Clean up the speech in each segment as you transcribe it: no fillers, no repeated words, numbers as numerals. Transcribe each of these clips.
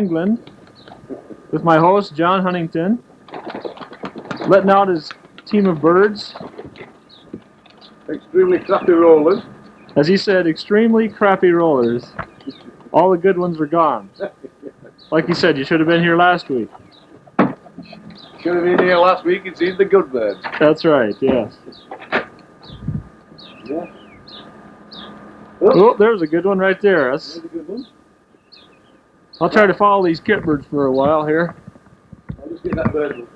England with my host John Huntington, letting out his team of birds. Extremely crappy rollers. As he said, extremely crappy rollers. All the good ones are gone. Like you said, you should have been here last week. Should have been here last week and seen the good birds. That's right, yes. Yeah. Oh, there's a good one right there. That's a good one. I'll try to follow these kitbirds for a while here. I'll just get that bird.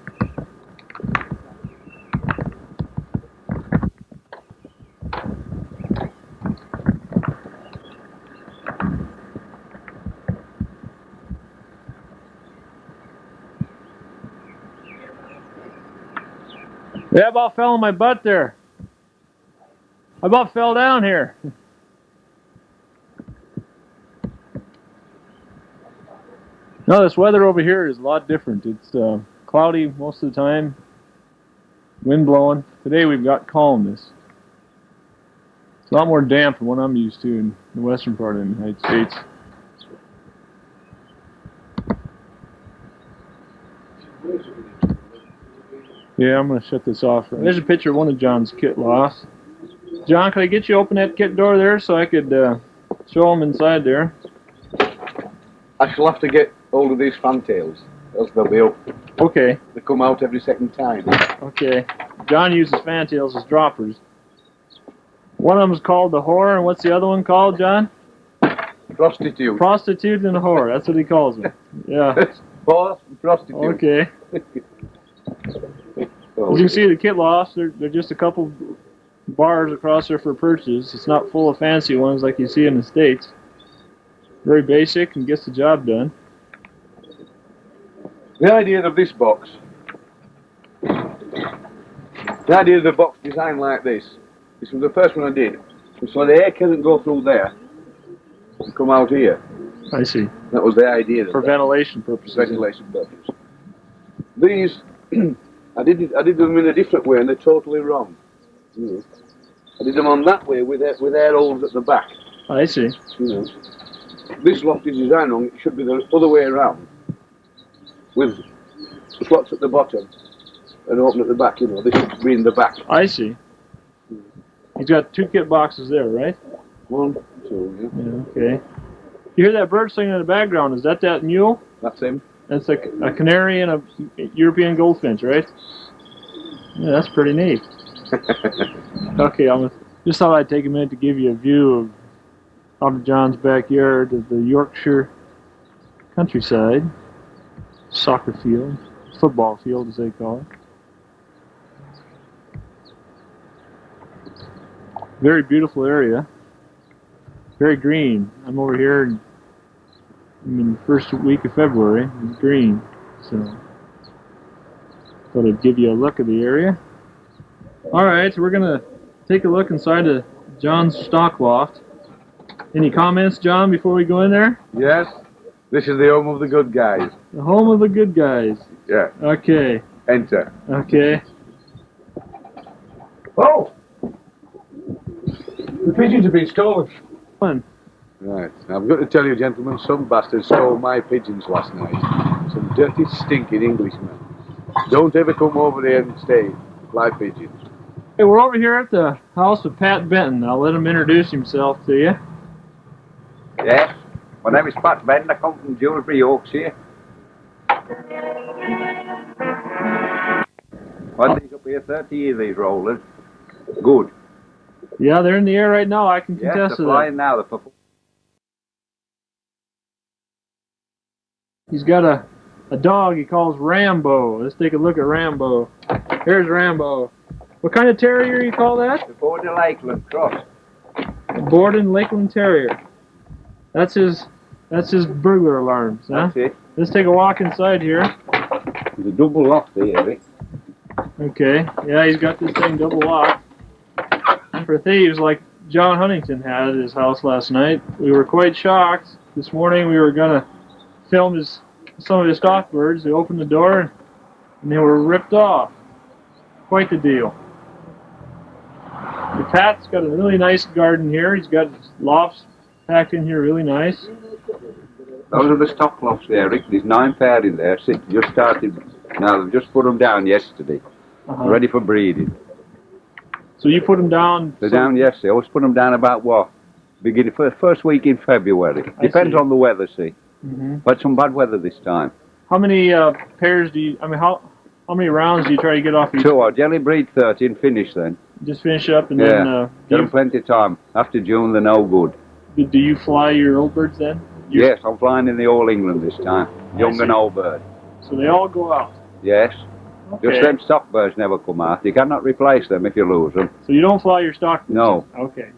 Yeah, I about fell on my butt there. I about fell down here. No, this weather over here is a lot different. It's cloudy most of the time, wind blowing. Today we've got calmness. It's a lot more damp than what I'm used to in the western part of the United States. Yeah, I'm going to shut this off. There's a picture of one of John's kit loss. John, could I get you to open that kit door there so I could show them inside there? I shall have to get hold of these fantails, else they'll be up. Okay. They come out every second time. Okay. John uses fantails as droppers. One of them is called the whore, and what's the other one called, John? Prostitute. Prostitute and a whore. That's what he calls them. Yeah. Horse and prostitute. Okay. Oh, As you can see, the kit loss, they're just a couple bars across there for purchase. It's not full of fancy ones like you see in the States. Very basic and gets the job done. The idea of this box, the idea of the box designed like this was the first one I did. So the air couldn't go through there and come out here. I see. That was the idea. For ventilation purposes. Ventilation purposes. These, I did them in a different way, and they're totally wrong. You know, I did them on that way with air holes at the back. I see. You know, this loft is designed wrong. It should be the other way around, with slots at the bottom and open at the back. You know, this should be in the back. I see. He's got two kit boxes there, right? 1, 2, yeah. Yeah, okay. You hear that bird singing in the background? Is that mule? That's him. That's a canary and a European goldfinch, right? Yeah, that's pretty neat. Okay, just thought I'd take a minute to give you a view of out of John's backyard of the Yorkshire countryside, soccer field, football field as they call it. Very beautiful area, very green. I'm over here in the first week of February. It's green, so thought I'd give you a look of the area. Alright, so we're going to take a look inside of John's stock loft. Any comments, John, before we go in there? Yes. This is the home of the good guys. The home of the good guys. Yeah. Okay. Enter. Okay. Oh! The pigeons have been stolen. Fun. Right. Now I've got to tell you, gentlemen, some bastard stole my pigeons last night. Some dirty, stinking Englishmen. Don't ever come over here and stay. Fly pigeons. Hey, we're over here at the house of Pat Benton. I'll let him introduce himself to you. Yes, my name is Pat Benton. I come from Dewsbury, Yorkshire. I've had these up here 30 years, these rollers. Good. Yeah, they're in the air right now. I can Yes, contest they're to flying that. now. They're He's got a dog he calls Rambo. Let's take a look at Rambo. Here's Rambo. What kind of terrier you call that? the Border Lakeland cross. A Borden Lakeland Terrier. That's his burglar alarms, huh? That's it. Let's take a walk inside here. There's a double loft here, eh? Okay. Yeah, he's got this thing double locked. For thieves like John Huntington had at his house last night. We were quite shocked. This morning we were gonna film some of his stock birds. They opened the door and they were ripped off. Quite the deal. The Pat's got a really nice garden here. He's got his lofts packed in here really nice. Those are the stock lofts there, Rick. There's 9 pair in there. Just started. Now, they've just put them down yesterday. Ready for breeding. So you put them down? They're down yesterday. I always put them down about what? Beginning first week in February. Depends on the weather, see. But some bad weather this time. How many pairs do you, I mean, how many rounds do you try to get off each? 2. I generally breed 30 and finish then. Just finish up and then... then... Give them plenty of time. After June, they're no good. Do you fly your old birds then? Yes, I'm flying in the All England this time. Young and old bird. So they all go out? Yes. Okay. Just them stock birds never come out. You cannot replace them if you lose them. So you don't fly your stock birds? No. Okay.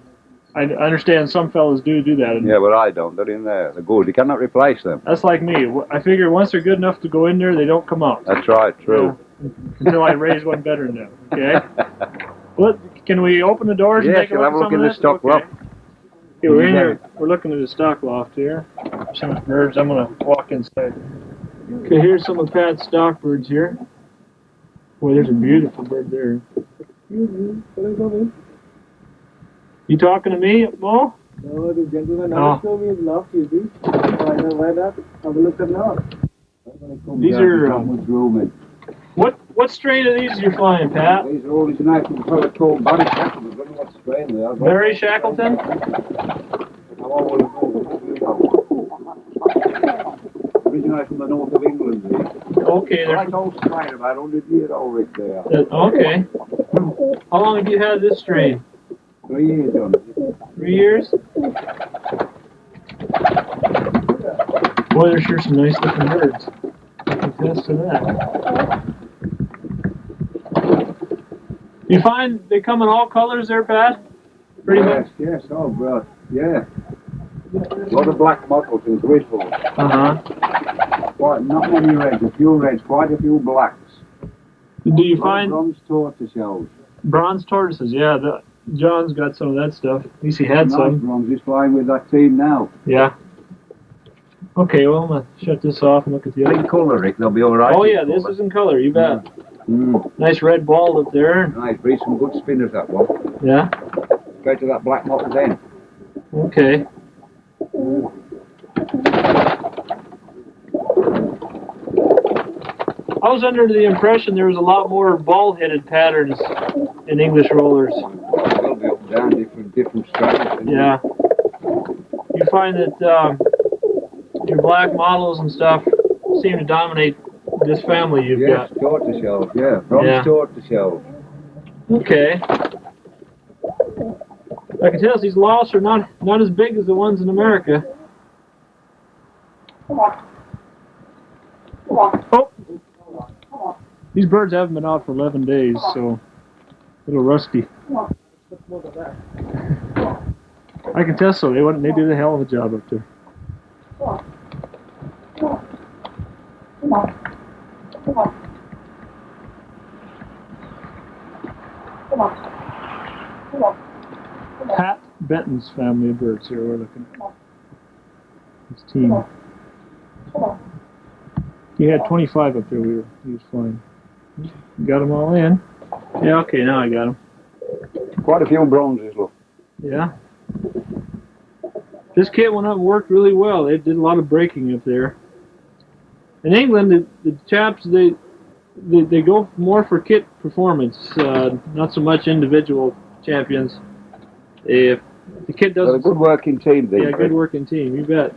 I understand some fellas do that. Yeah, but I don't. They're in there. They're good. You cannot replace them. That's like me. I figure once they're good enough to go in there, they don't come out. That's right, true. Yeah. Until I raise one better than them, okay? Well, can we open the doors and take a look at some of this? Stock loft. Okay, we're in here. We're looking at the stock loft here. Some birds. I'm going to walk inside. Okay, here's some of Pat's stock birds here. Boy, there's a beautiful bird there. You talking to me, Mo? No, the gentleman never showed me his loft, you see. So I know why not. Have a look at now. These are... what strain of these are you flying, Pat? These are all these nice little called Barry Shackleton. I don't know what strain they are. Barry Shackleton? Originated from the north of England. Okay, they're... Right old strain, about 100 years old, Rick, there. Okay. How long have you had this strain? 3 years on it. 3 years? Boy, there's sure some nice looking birds. I can attest to that. You find they come in all colors there, Pat? Pretty much? Yes, oh, bro. Yeah. A lot of black mottled and grizzles. Quite, not many reds, a few reds, quite a few blacks. Do you find... Bronze tortoises. Bronze tortoises, yeah. John's got some of that stuff. At least he had some. Bronze is flying with that team now. Yeah. Okay, well, I'm going to shut this off and look at the other. In colour, Rick, they'll be alright. Oh, yeah, this is in color, you bet. Nice red ball up there. Nice, breed some good spinners, that one. Yeah? Go to that black mottled end. Okay. I was under the impression there was a lot more ball-headed patterns in English rollers. They'll be up and down, different strains. Yeah. You find that your black models and stuff seem to dominate this family you've got. Yes, tortoiseshells, yeah. Bronze tortoiseshells. Okay. I can tell these lofts are not as big as the ones in America. Oh! These birds haven't been out for 11 days, so a little rusty. I can tell so. They did a hell of a job up there. Pat Benton's family of birds here we're looking at. His team. He had 25 up there he was flying. Got them all in. Yeah, okay, now I got them. Quite a few bronzes, look. Yeah. This kit went up and worked really well. They did a lot of breaking up there. In England, the chaps, they go more for kit performance, not so much individual champions. If the kit doesn't... They're a good working team, these. Yeah, good working team, you bet.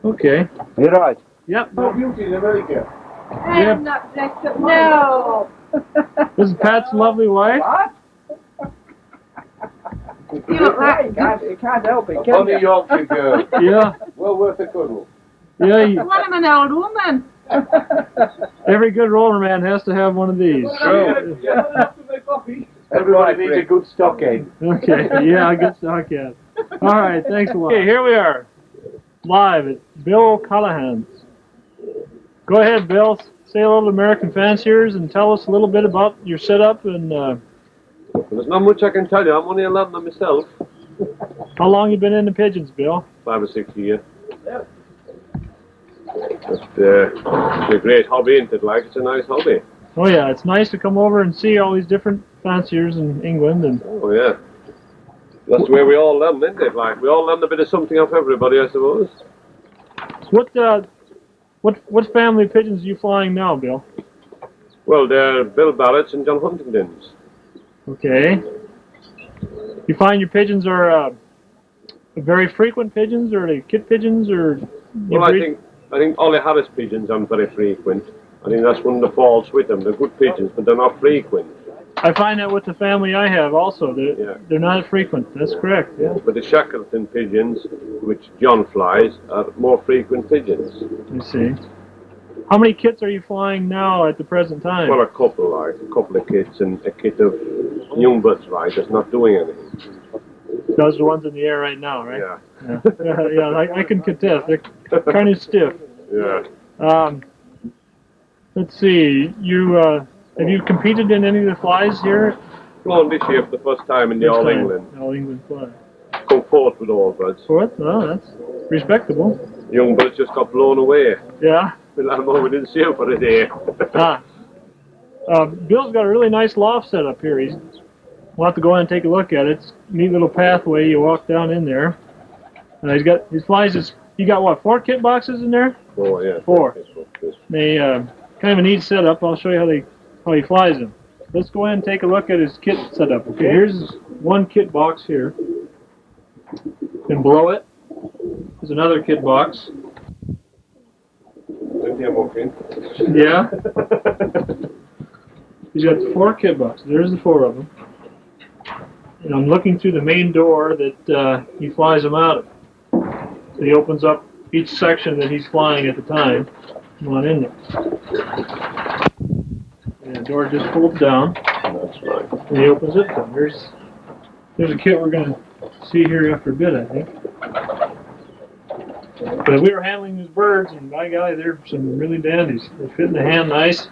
Okay. You're right. Yep. No beauty in America. I am not dressed up. No. This is Pat's lovely wife. What? You look like You can't help it, can you? Yorkshire girl. Yeah. Well worth a cuddle. Yeah. well, I'm an old woman. Every good roller man has to have one of these. Everybody needs a good stockade. Okay. Yeah, a good stockade. All right. Thanks a lot. Okay, here we are, live at Bill O'Callahan's. Go ahead, Bill. Say hello to American fanciers and tell us a little bit about your setup and. There's not much I can tell you. I'm only a landman myself. How long you been into pigeons, Bill? 5 or 6 years. But it's a great hobby, isn't it? Like, it's a nice hobby. Oh yeah, it's nice to come over and see all these different fanciers in England and. Oh yeah. That's the way we all learn, isn't it? Like, we all learn a bit of something off everybody, I suppose. What family pigeons are you flying now, Bill? Well, they're Bill Barrett's and John Huntington's. Okay. You find your pigeons are very frequent pigeons, or are they kit pigeons, or? Well, I think Ollie Harris pigeons aren't very frequent. I think that's one of the faults with them. They're good pigeons, but they're not frequent. I find that with the family I have also. They're not frequent. That's correct, yeah. But the Shackleton pigeons, which John flies, are more frequent pigeons. I see. How many kits are you flying now at the present time? Well, a couple of kits and a kit of young birds, right, that's not doing anything. Those are the ones in the air right now, right? Yeah. Yeah, I can contest. They're kind of stiff. Yeah. Let's see. Have you competed in any of the flies here? Flown this year for the first time in the All England. All England fly. Come fourth with all birds. Fourth? Oh, that's respectable. Young birds just got blown away. Yeah. We didn't see him for a day. Bill's got a really nice loft set up here. We'll have to go in and take a look at it. It's a neat little pathway. You walk down in there. He's got his flies. You got what? 4 kit boxes in there? 4, yeah. 4. They kind of a neat setup. I'll show you how he flies them. Let's go in and take a look at his kit setup. Okay, here's one kit box here. And below it is another kit box. Yeah. He's got 4 kit boxes. There's the 4 of them. And I'm looking through the main door that he flies them out of. So he opens up each section that he's flying at the time. Come on in there. And the door just folds down. That's right. And he opens it. And there's a kit we're going to see here after a bit, I think. But we were handling these birds, and by golly, they're some really dandies. They fit in the hand nice.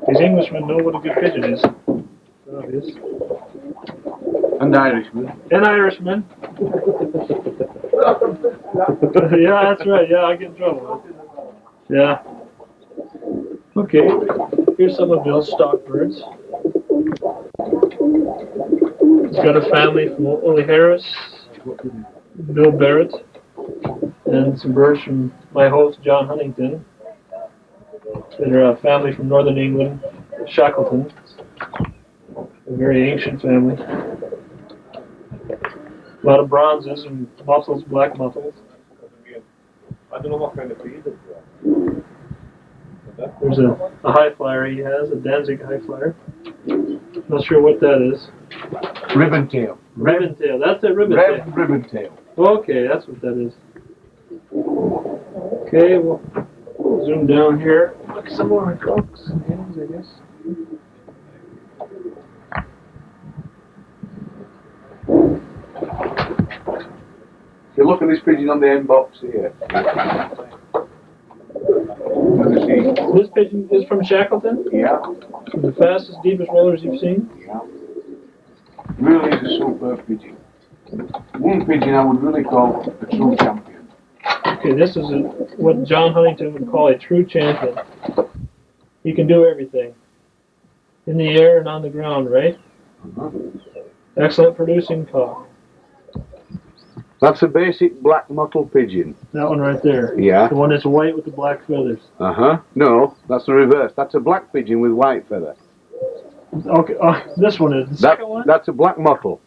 These Englishmen know what a good pigeon is. Obvious. And Irishmen. And Irishmen. Yeah, that's right. Yeah, I get in trouble. Yeah. Okay. Here's some of Bill's stock birds. He's got a family from Ollie Harris, Bill Barrett, and some birds from my host, John Huntington. That are a family from northern England, Shackleton. A very ancient family. A lot of bronzes and muffles, black muffles. I don't know what kind of feed it is. There's a high flyer he has, a Danzig high flyer. Not sure what that is. Ribbon tail. Ribbon tail. That's a ribbon Red tail. ribbon tail. Okay, that's what that is. Okay, we'll zoom down here. Look some more ducks and hens, I guess. If you look at this pigeon on the end box here. This pigeon is from Shackleton? Yeah. The fastest, deepest rollers you've seen? Yeah. Really is a superb pigeon. One pigeon I would really call a true champion. Okay, this is what John Huntington would call a true champion. He can do everything. In the air and on the ground, right? Excellent producing cock. That's a basic black mottled pigeon. That one right there. Yeah. The one that's white with the black feathers. No, that's the reverse. That's a black pigeon with white feather. Okay, this one is. The second one? That's a black mottle.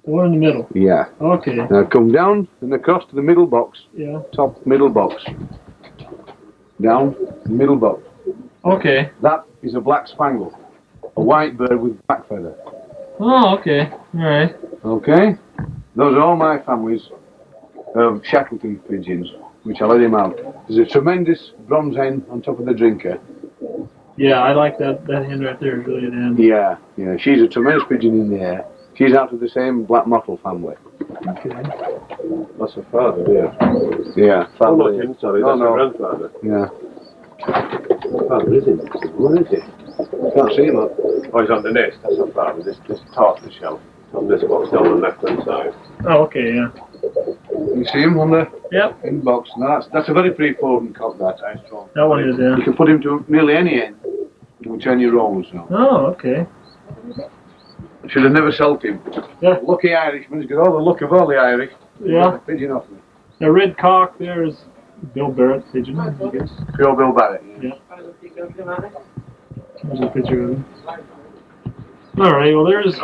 The one in the middle. Yeah. Okay. Now come down and across to the middle box. Yeah. Top middle box. Down, middle box. Okay. That is a black spangle. A white bird with black feather. Oh, okay. Alright. Okay? Those are all my families of Shackleton pigeons, which I let him out. There's a tremendous bronze hen on top of the drinker. Yeah, I like that hen right there. It's really an Yeah, she's a tremendous pigeon in the air. She's out of the same black mottle family. Okay. That's her father, yeah. Yeah, Oh, family. not him, sorry, that's her grandfather. Yeah. Father, is he? Where is he? Can't see him up. Oh, he's on the nest, that's her father. This tortoise shell on this box down on the left-hand side. Oh, okay, yeah. You see him on the Yep. inbox? No, that's a very free-floating cock, that. That one is, yeah. You can put him to nearly any end, which any rollers now. Oh, okay. Should have never sold him. Yeah. Lucky Irishman. He's got all the luck of all the Irish. He Yeah. got the pigeon off me. The red cock there is Bill Barrett's pigeon, I guess. Pure Bill Barrett. Yeah. There's a picture of him. Alright, well there's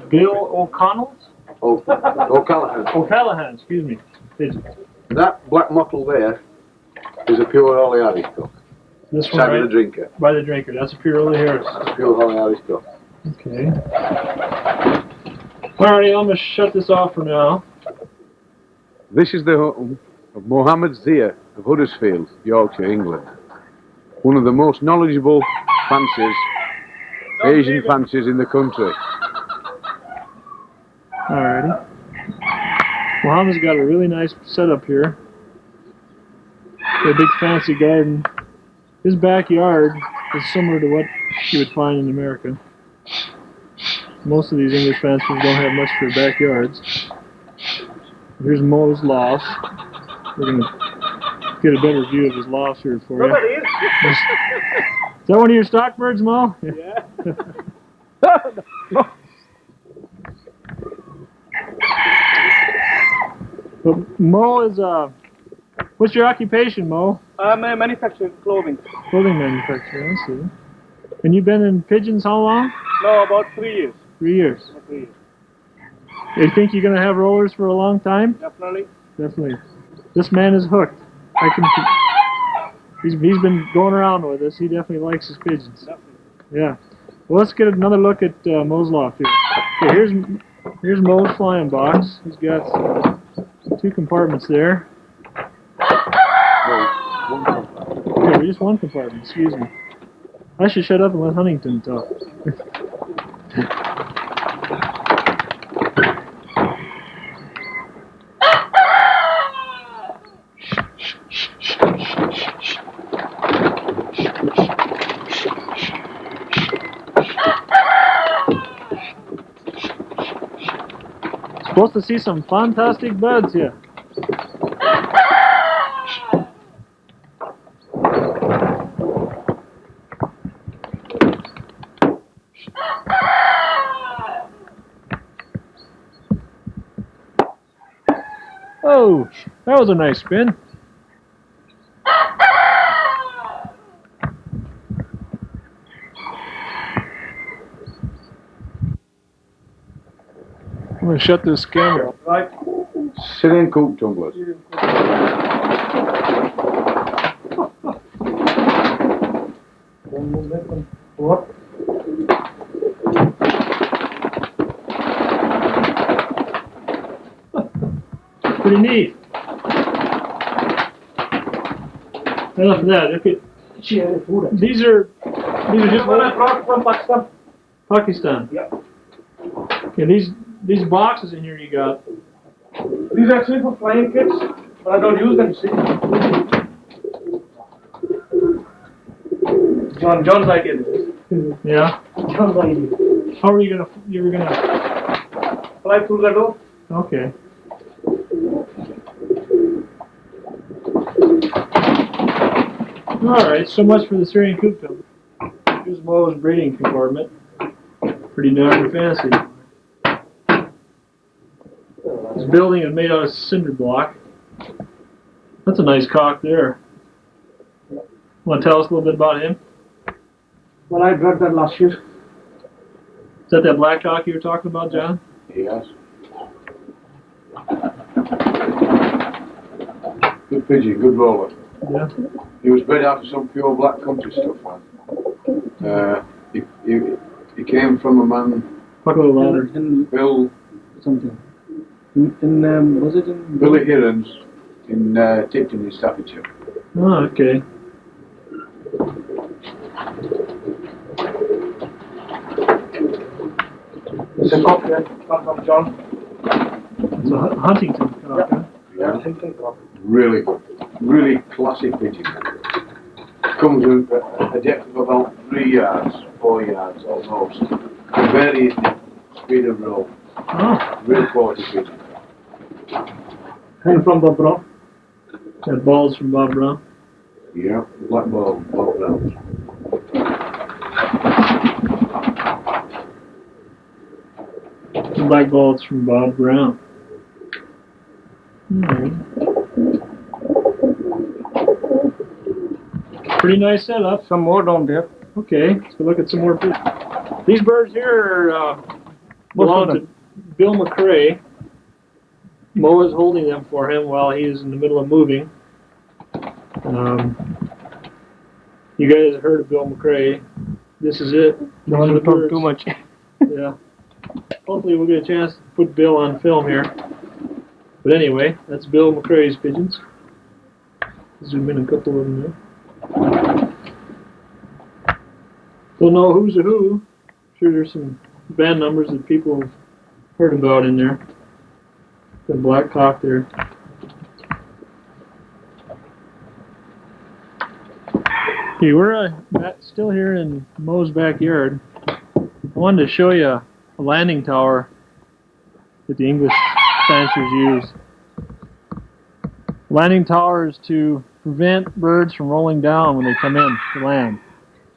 Bill O'Connell's? O'Callahan, excuse me. Pigeon. That black mottle there is a pure Holly Irish cock. This one Side right of the drinker. by the drinker. That's a pure Early Harris. Pure Holly Irish cock. Okay. Alrighty, I'm gonna shut this off for now. This is the home of Mohammed Zia of Huddersfield, Yorkshire, England. One of the most knowledgeable fanciers, Asian fanciers in the country. Alrighty. Mohammed's got a really nice setup here. A big fancy garden. His backyard is similar to what you would find in America. Most of these English fanciers don't have much for backyards. Here's Mo's loft. We're going to get a better view of his loft here for you. Is that one of your stock birds, Mo? Yeah. But Mo is, what's your occupation, Mo? I'm a manufacturing clothing. Clothing manufacturer, I see. And you've been in pigeons how long? No, about 3 years. 3 years. 3 years. You think you're going to have rollers for a long time? Definitely. Definitely. This man is hooked. He's been going around with us. He definitely likes his pigeons. Definitely. Yeah. Well, let's get another look at Mo's loft here. Okay, here's Mo's flying box. He's got 2 compartments there. Yeah, just 1 compartment. Excuse me. I should shut up and let Huntington talk. Supposed to see some fantastic birds here. Oh, that was a nice spin. I'm going to shut this camera. Right. Syrian coop tumblers. What? Pretty neat. Enough of that. Look at these are just One I brought from Pakistan. Pakistan. Yeah. Okay, these boxes in here you got. These are actually for flying kits, but I don't use them, see. John's idea this is. Yeah. John's idea. How are you were gonna Fly through the door. okay. Alright, so much for the Syrian coop film. Here's Mo's breeding compartment. Pretty darn fancy. This building is made out of cinder block. That's a nice cock there. Want to tell us a little bit about him? Well, I brought that last year. Is that black cock you were talking about, John? Yes. Good pigeon, good roller. Yeah. He was bred out of some pure black country stuff, man. He came from a man, Talk a little louder. Bill, Something. Was it in? Billy Hirons in Tipton in Staffordshire. Oh, okay. It's a cock there. Come from John. It's a Huntington cock, huh? Yeah. Really good. Really classy pigeon. Comes with a depth of about 3 yards, 4 yards almost. And varies the speed of roll. Oh, Real quality pigeon. And from Bob Brown. that ball's from Bob Brown. Yeah, black ball, Bob Brown. black bolts from Bob Brown. Alright. Pretty nice setup. Some more down there. Okay, let's go look at some more fish. These birds here are belong to Bill McRae. Mo is holding them for him while he is in the middle of moving. You guys have heard of Bill McRae. This is it. Don't want to talk too much. Yeah. Hopefully we'll get a chance to put Bill on film here. But anyway, that's Bill McRae's pigeons. Zoom in a couple of them there. Don't know who's a who. I'm sure there's some band numbers that people have heard about in there. The black cock there. Okay, we're still here in Mo's backyard. I wanted to show you a landing tower that the English fanciers use. Landing tower is to prevent birds from rolling down when they come in to land.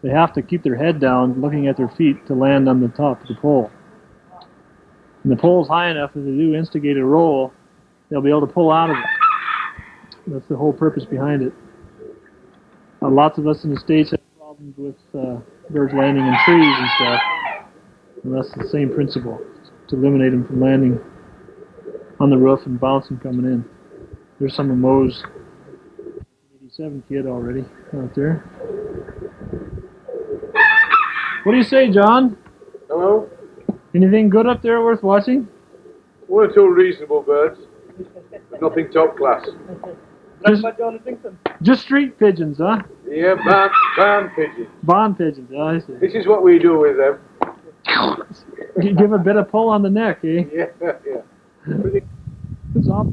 They have to keep their head down, looking at their feet to land on the top of the pole. And the pole's high enough that if they do instigate a roll, they'll be able to pull out of it. That's the whole purpose behind it. Lots of us in the States have problems with birds landing in trees and stuff. And that's the same principle, to eliminate them from landing on the roof and bouncing coming in. There's some of Mo's 87 kid already out there. What do you say, John? Hello? Anything good up there worth watching? One or two reasonable birds, but nothing top class. Just street pigeons, huh? Yeah, barn pigeons. Barn pigeons, oh, I see. This is what we do with them. You give a bit of pull on the neck, eh? Yeah, yeah. It's off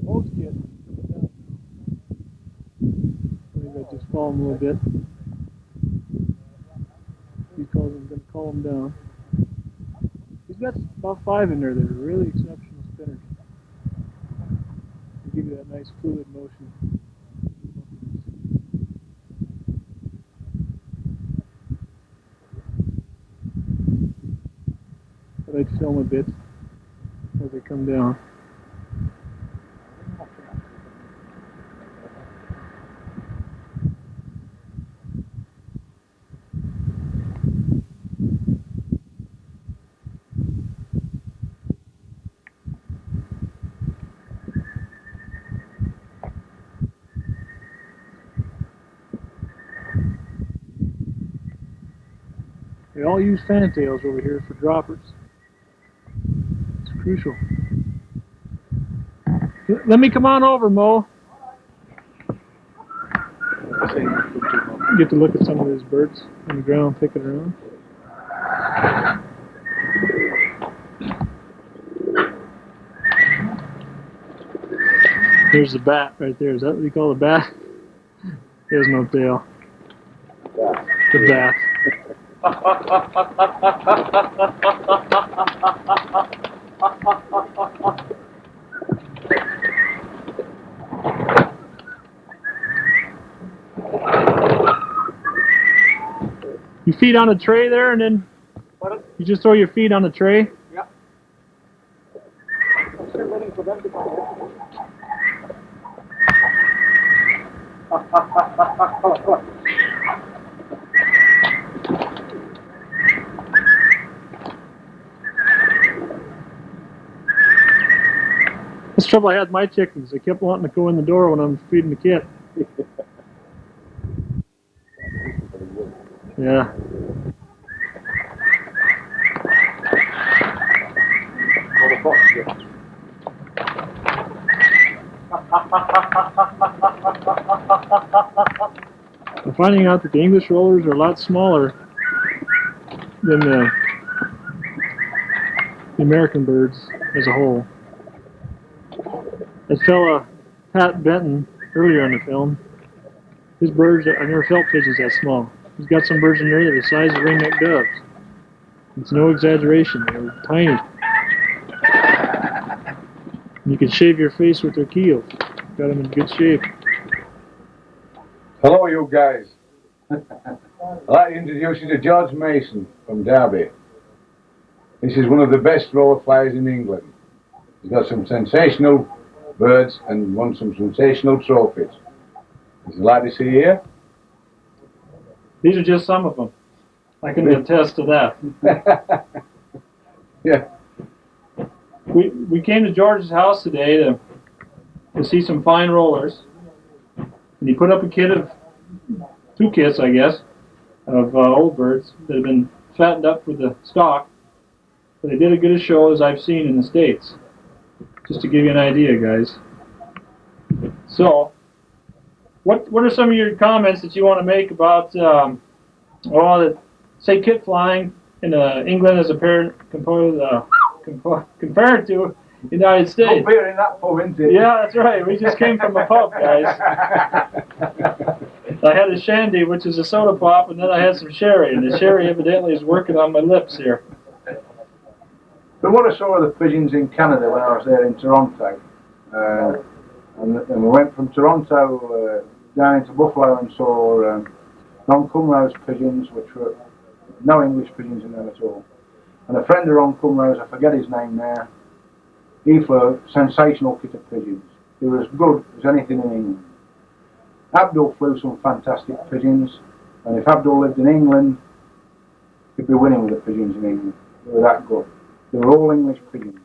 Mo's kid. Maybe I just fall him a little bit. He calls him, going to call him down. He's got about 5 in there that are really exceptional spinners. They give you that nice fluid motion. I'd film a bit as they come down. They all use fantails over here for droppers. It's crucial. Let me come on over, Mo. Get to look at some of these birds on the ground picking around. There's the bat right there. Is that what you call a bat? He has no tail. The bat. You feed on a tray there, and then you just throw your feet on the tray. Yeah. I'm still waiting for them to come. That's the trouble I had with my chickens. They kept wanting to go in the door when I'm feeding the kit. Yeah. I'm finding out that the English rollers are a lot smaller than the American birds as a whole. That fella, Pat Benton, earlier in the film, his birds, I've never felt pigeons that small. He's got some birds in there that are the size of ringneck doves. It's no exaggeration, they're tiny. You can shave your face with their keels. Got them in good shape. Hello, you guys. I'd like to introduce you to George Mason from Derby. This is one of the best roller flyers in England. He's got some sensational birds and won some sensational trophies. Would you like to see here? These are just some of them. I can attest to that. Yeah. We came to George's house today to see some fine rollers, and he put up a kit of 2 kits, I guess, of old birds that have been fattened up for the stock. But they did as good a show as I've seen in the States. Just to give you an idea, guys. So, what are some of your comments that you want to make about say kit flying in England as compared to United States? Good beer in that pub, isn't it? Yeah, that's right. We just came from a pub, guys. I had a shandy, which is a soda pop, and then I had some sherry, and the sherry evidently is working on my lips here. But what I saw of the pigeons in Canada when I was there in Toronto, and we went from Toronto down into Buffalo and saw Ron Cumrose pigeons, which were no English pigeons in them at all. And a friend of Ron Cumrose, I forget his name now, he flew a sensational kit of pigeons. They were as good as anything in England. Abdul flew some fantastic pigeons, and if Abdul lived in England, he'd be winning with the pigeons in England. They were that good. They were all English pigeons.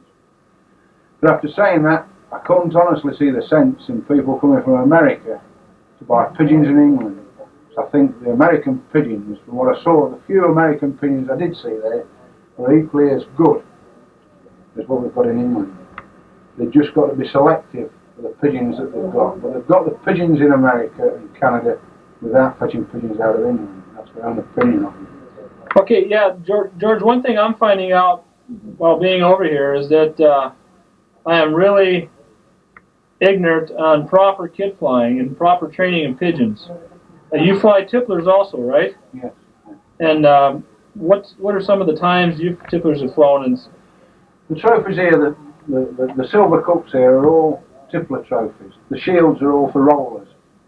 But after saying that, I couldn't honestly see the sense in people coming from America to buy pigeons in England. So I think the American pigeons, from what I saw, the few American pigeons I did see there, were equally as good as what we've got in England. They've just got to be selective for the pigeons that they've got. But they've got the pigeons in America and Canada without fetching pigeons out of England. That's my own opinion of it. Okay, yeah, George, one thing I'm finding out while being over here is that I am really ignorant on proper kit flying and proper training of pigeons. You fly tipplers also, right? Yes. And what are some of the times you tipplers have flown? And the trophies here, the silver cups here are all tippler trophies. The shields are all for rollers.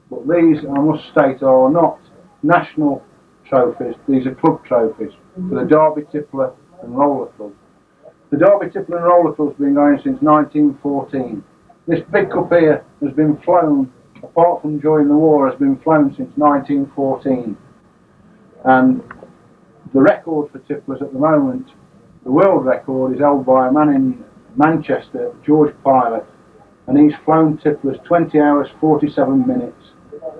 But these, I must state, are not national trophies. These are club trophies for the Derby Tippler and Roller Club. The Derby Tippler and Roller Club has been going since 1914. This big cup here has been flown, apart from during the war, has been flown since 1914. And the record for tipplers at the moment, the world record, is held by a man in Manchester, George Pilot, and he's flown tipplers 20 hours 47 minutes,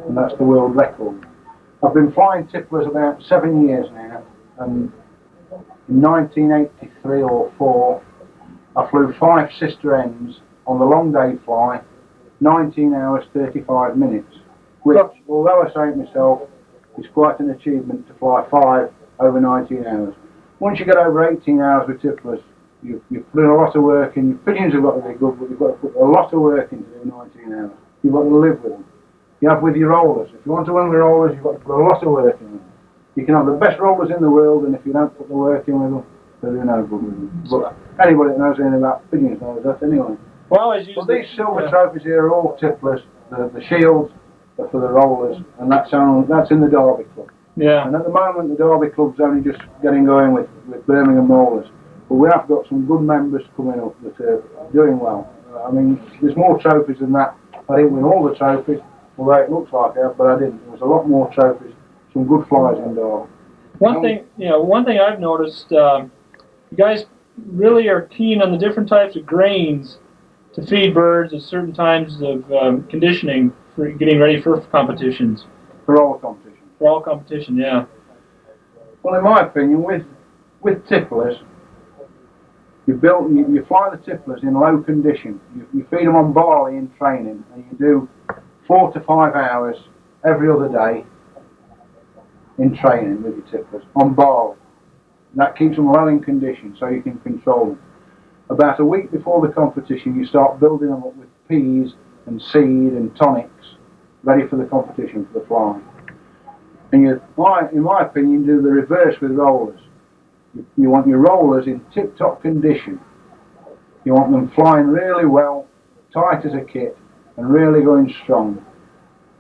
and that's the world record. I've been flying tipplers about 7 years now, and in 1983 or 4, I flew 5 sister hens on the long day fly, 19 hours 35 minutes, which, although I say it myself, is quite an achievement to fly 5 over 19 hours. Once you get over 18 hours with tipplers, you've put in a lot of work in. Your pigeons have got to be good, but you've got to put a lot of work into doing 19 hours. You've got to live with them. You have with your rollers. If you want to win with rollers, you've got to put a lot of work in them. You can have the best rollers in the world, and if you don't put the work in with them, they'll do no good with them. But anybody that knows anything about pigeons knows that anyway. well, But these silver trophies here are all tipplers. The shields are for the rollers, and that's in the Derby Club. Yeah. And at the moment, the Derby Club's only just getting going with Birmingham rollers. But we have got some good members coming up that are doing well. I mean, there's more trophies than that. I didn't win all the trophies, although it looks like I have, but I didn't. There was a lot more trophies, some good flyers in Derby. One thing I've noticed, you guys really are keen on the different types of grains to feed birds at certain times of conditioning for getting ready for competitions. For all competition. For all competition, yeah. Well, in my opinion, with tipplers, you fly the tipplers in low condition. You feed them on barley in training, and you do 4 to 5 hours every other day in training with your tipplers on barley. And that keeps them low in condition, so you can control them. About a week before the competition, you start building them up with peas and seed and tonics, ready for the competition, for the flying. And in my opinion, do the reverse with rollers. You want your rollers in tip-top condition. You want them flying really well, tight as a kit, and really going strong.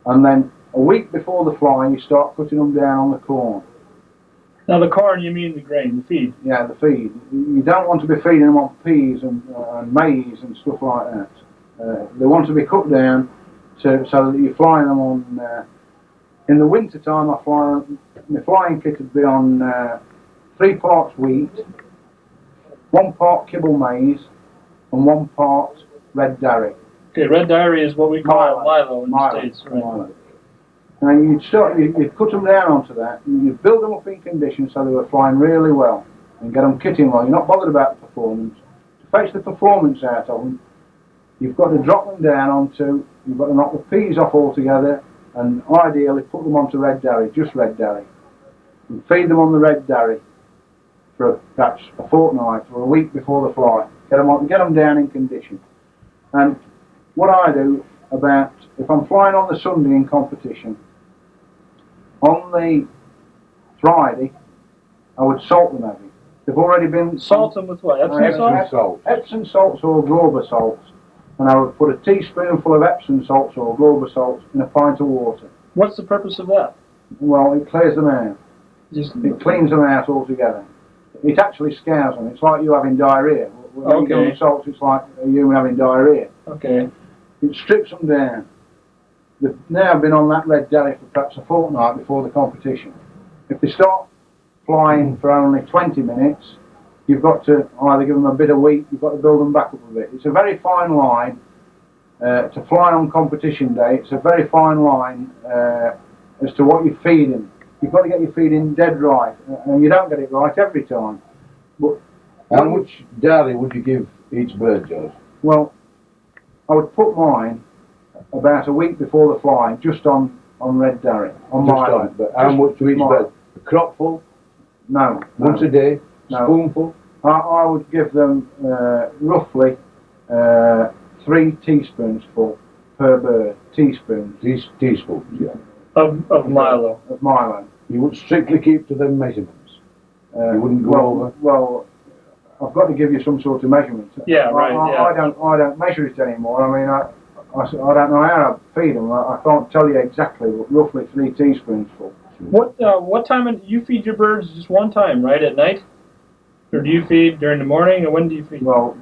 And then a week before the fly, you start cutting them down on the corn. Now the corn, you mean the grain, the feed? Yeah, the feed. You don't want to be feeding them on peas and maize and stuff like that. They want to be cut down so that you're flying them on. In the winter time, my flying kit would be on 3 parts wheat, 1 part kibble maize, and 1 part red dairy. Okay, red dairy is what we call Milo in the States, right? Milo. And you'd cut them down onto that, and you'd build them up in condition so they were flying really well, and get them kitting well. You're not bothered about the performance. To fetch the performance out of them, you've got to drop them down onto, you've got to knock the peas off altogether, and ideally put them onto red dairy, just red dairy. And feed them on the red dairy for perhaps a fortnight or a week before the fly. Get them down in condition. And what I do about, if I'm flying on the Sunday in competition, on the Friday, I would salt them heavy. They've already been... Salt them with what? Epsom salt? Epsom salts or Glauber salts. And I would put a teaspoonful of Epsom salts or Glauber salts in a pint of water. What's the purpose of that? Well, it clears them out. Just... It cleans them out altogether. It actually scours them. It's like you having diarrhea. When you go on salts, it's like you having diarrhea. Okay. It strips them down. They've now been on that red dairy for perhaps a fortnight before the competition. If they start flying for only 20 minutes, you've got to either give them a bit of wheat, you've got to build them back up a bit. It's a very fine line to fly on competition day. It's a very fine line as to what you're feeding. You've got to get your feeding dead right, and you don't get it right every time. But how much dairy would you give each bird, George? Well, I would put mine about a week before the fly, just on red dairy, on my but how much to each bird? A cropful? No. Once a day? No. Spoonful? I would give them roughly 3 teaspoons full per bird. Teaspoons. Teaspoons, yeah. Of Milo. Of Milo. You would strictly keep to them measurements. You wouldn't go over. Well, I've got to give you some sort of measurement. Yeah, right. I don't measure it anymore. I mean, I don't know how I feed them. I can't tell you exactly, but roughly 3 teaspoons full. What time do you feed your birds? Just one time, right, at night? Or do you feed during the morning, or when do you feed? Well,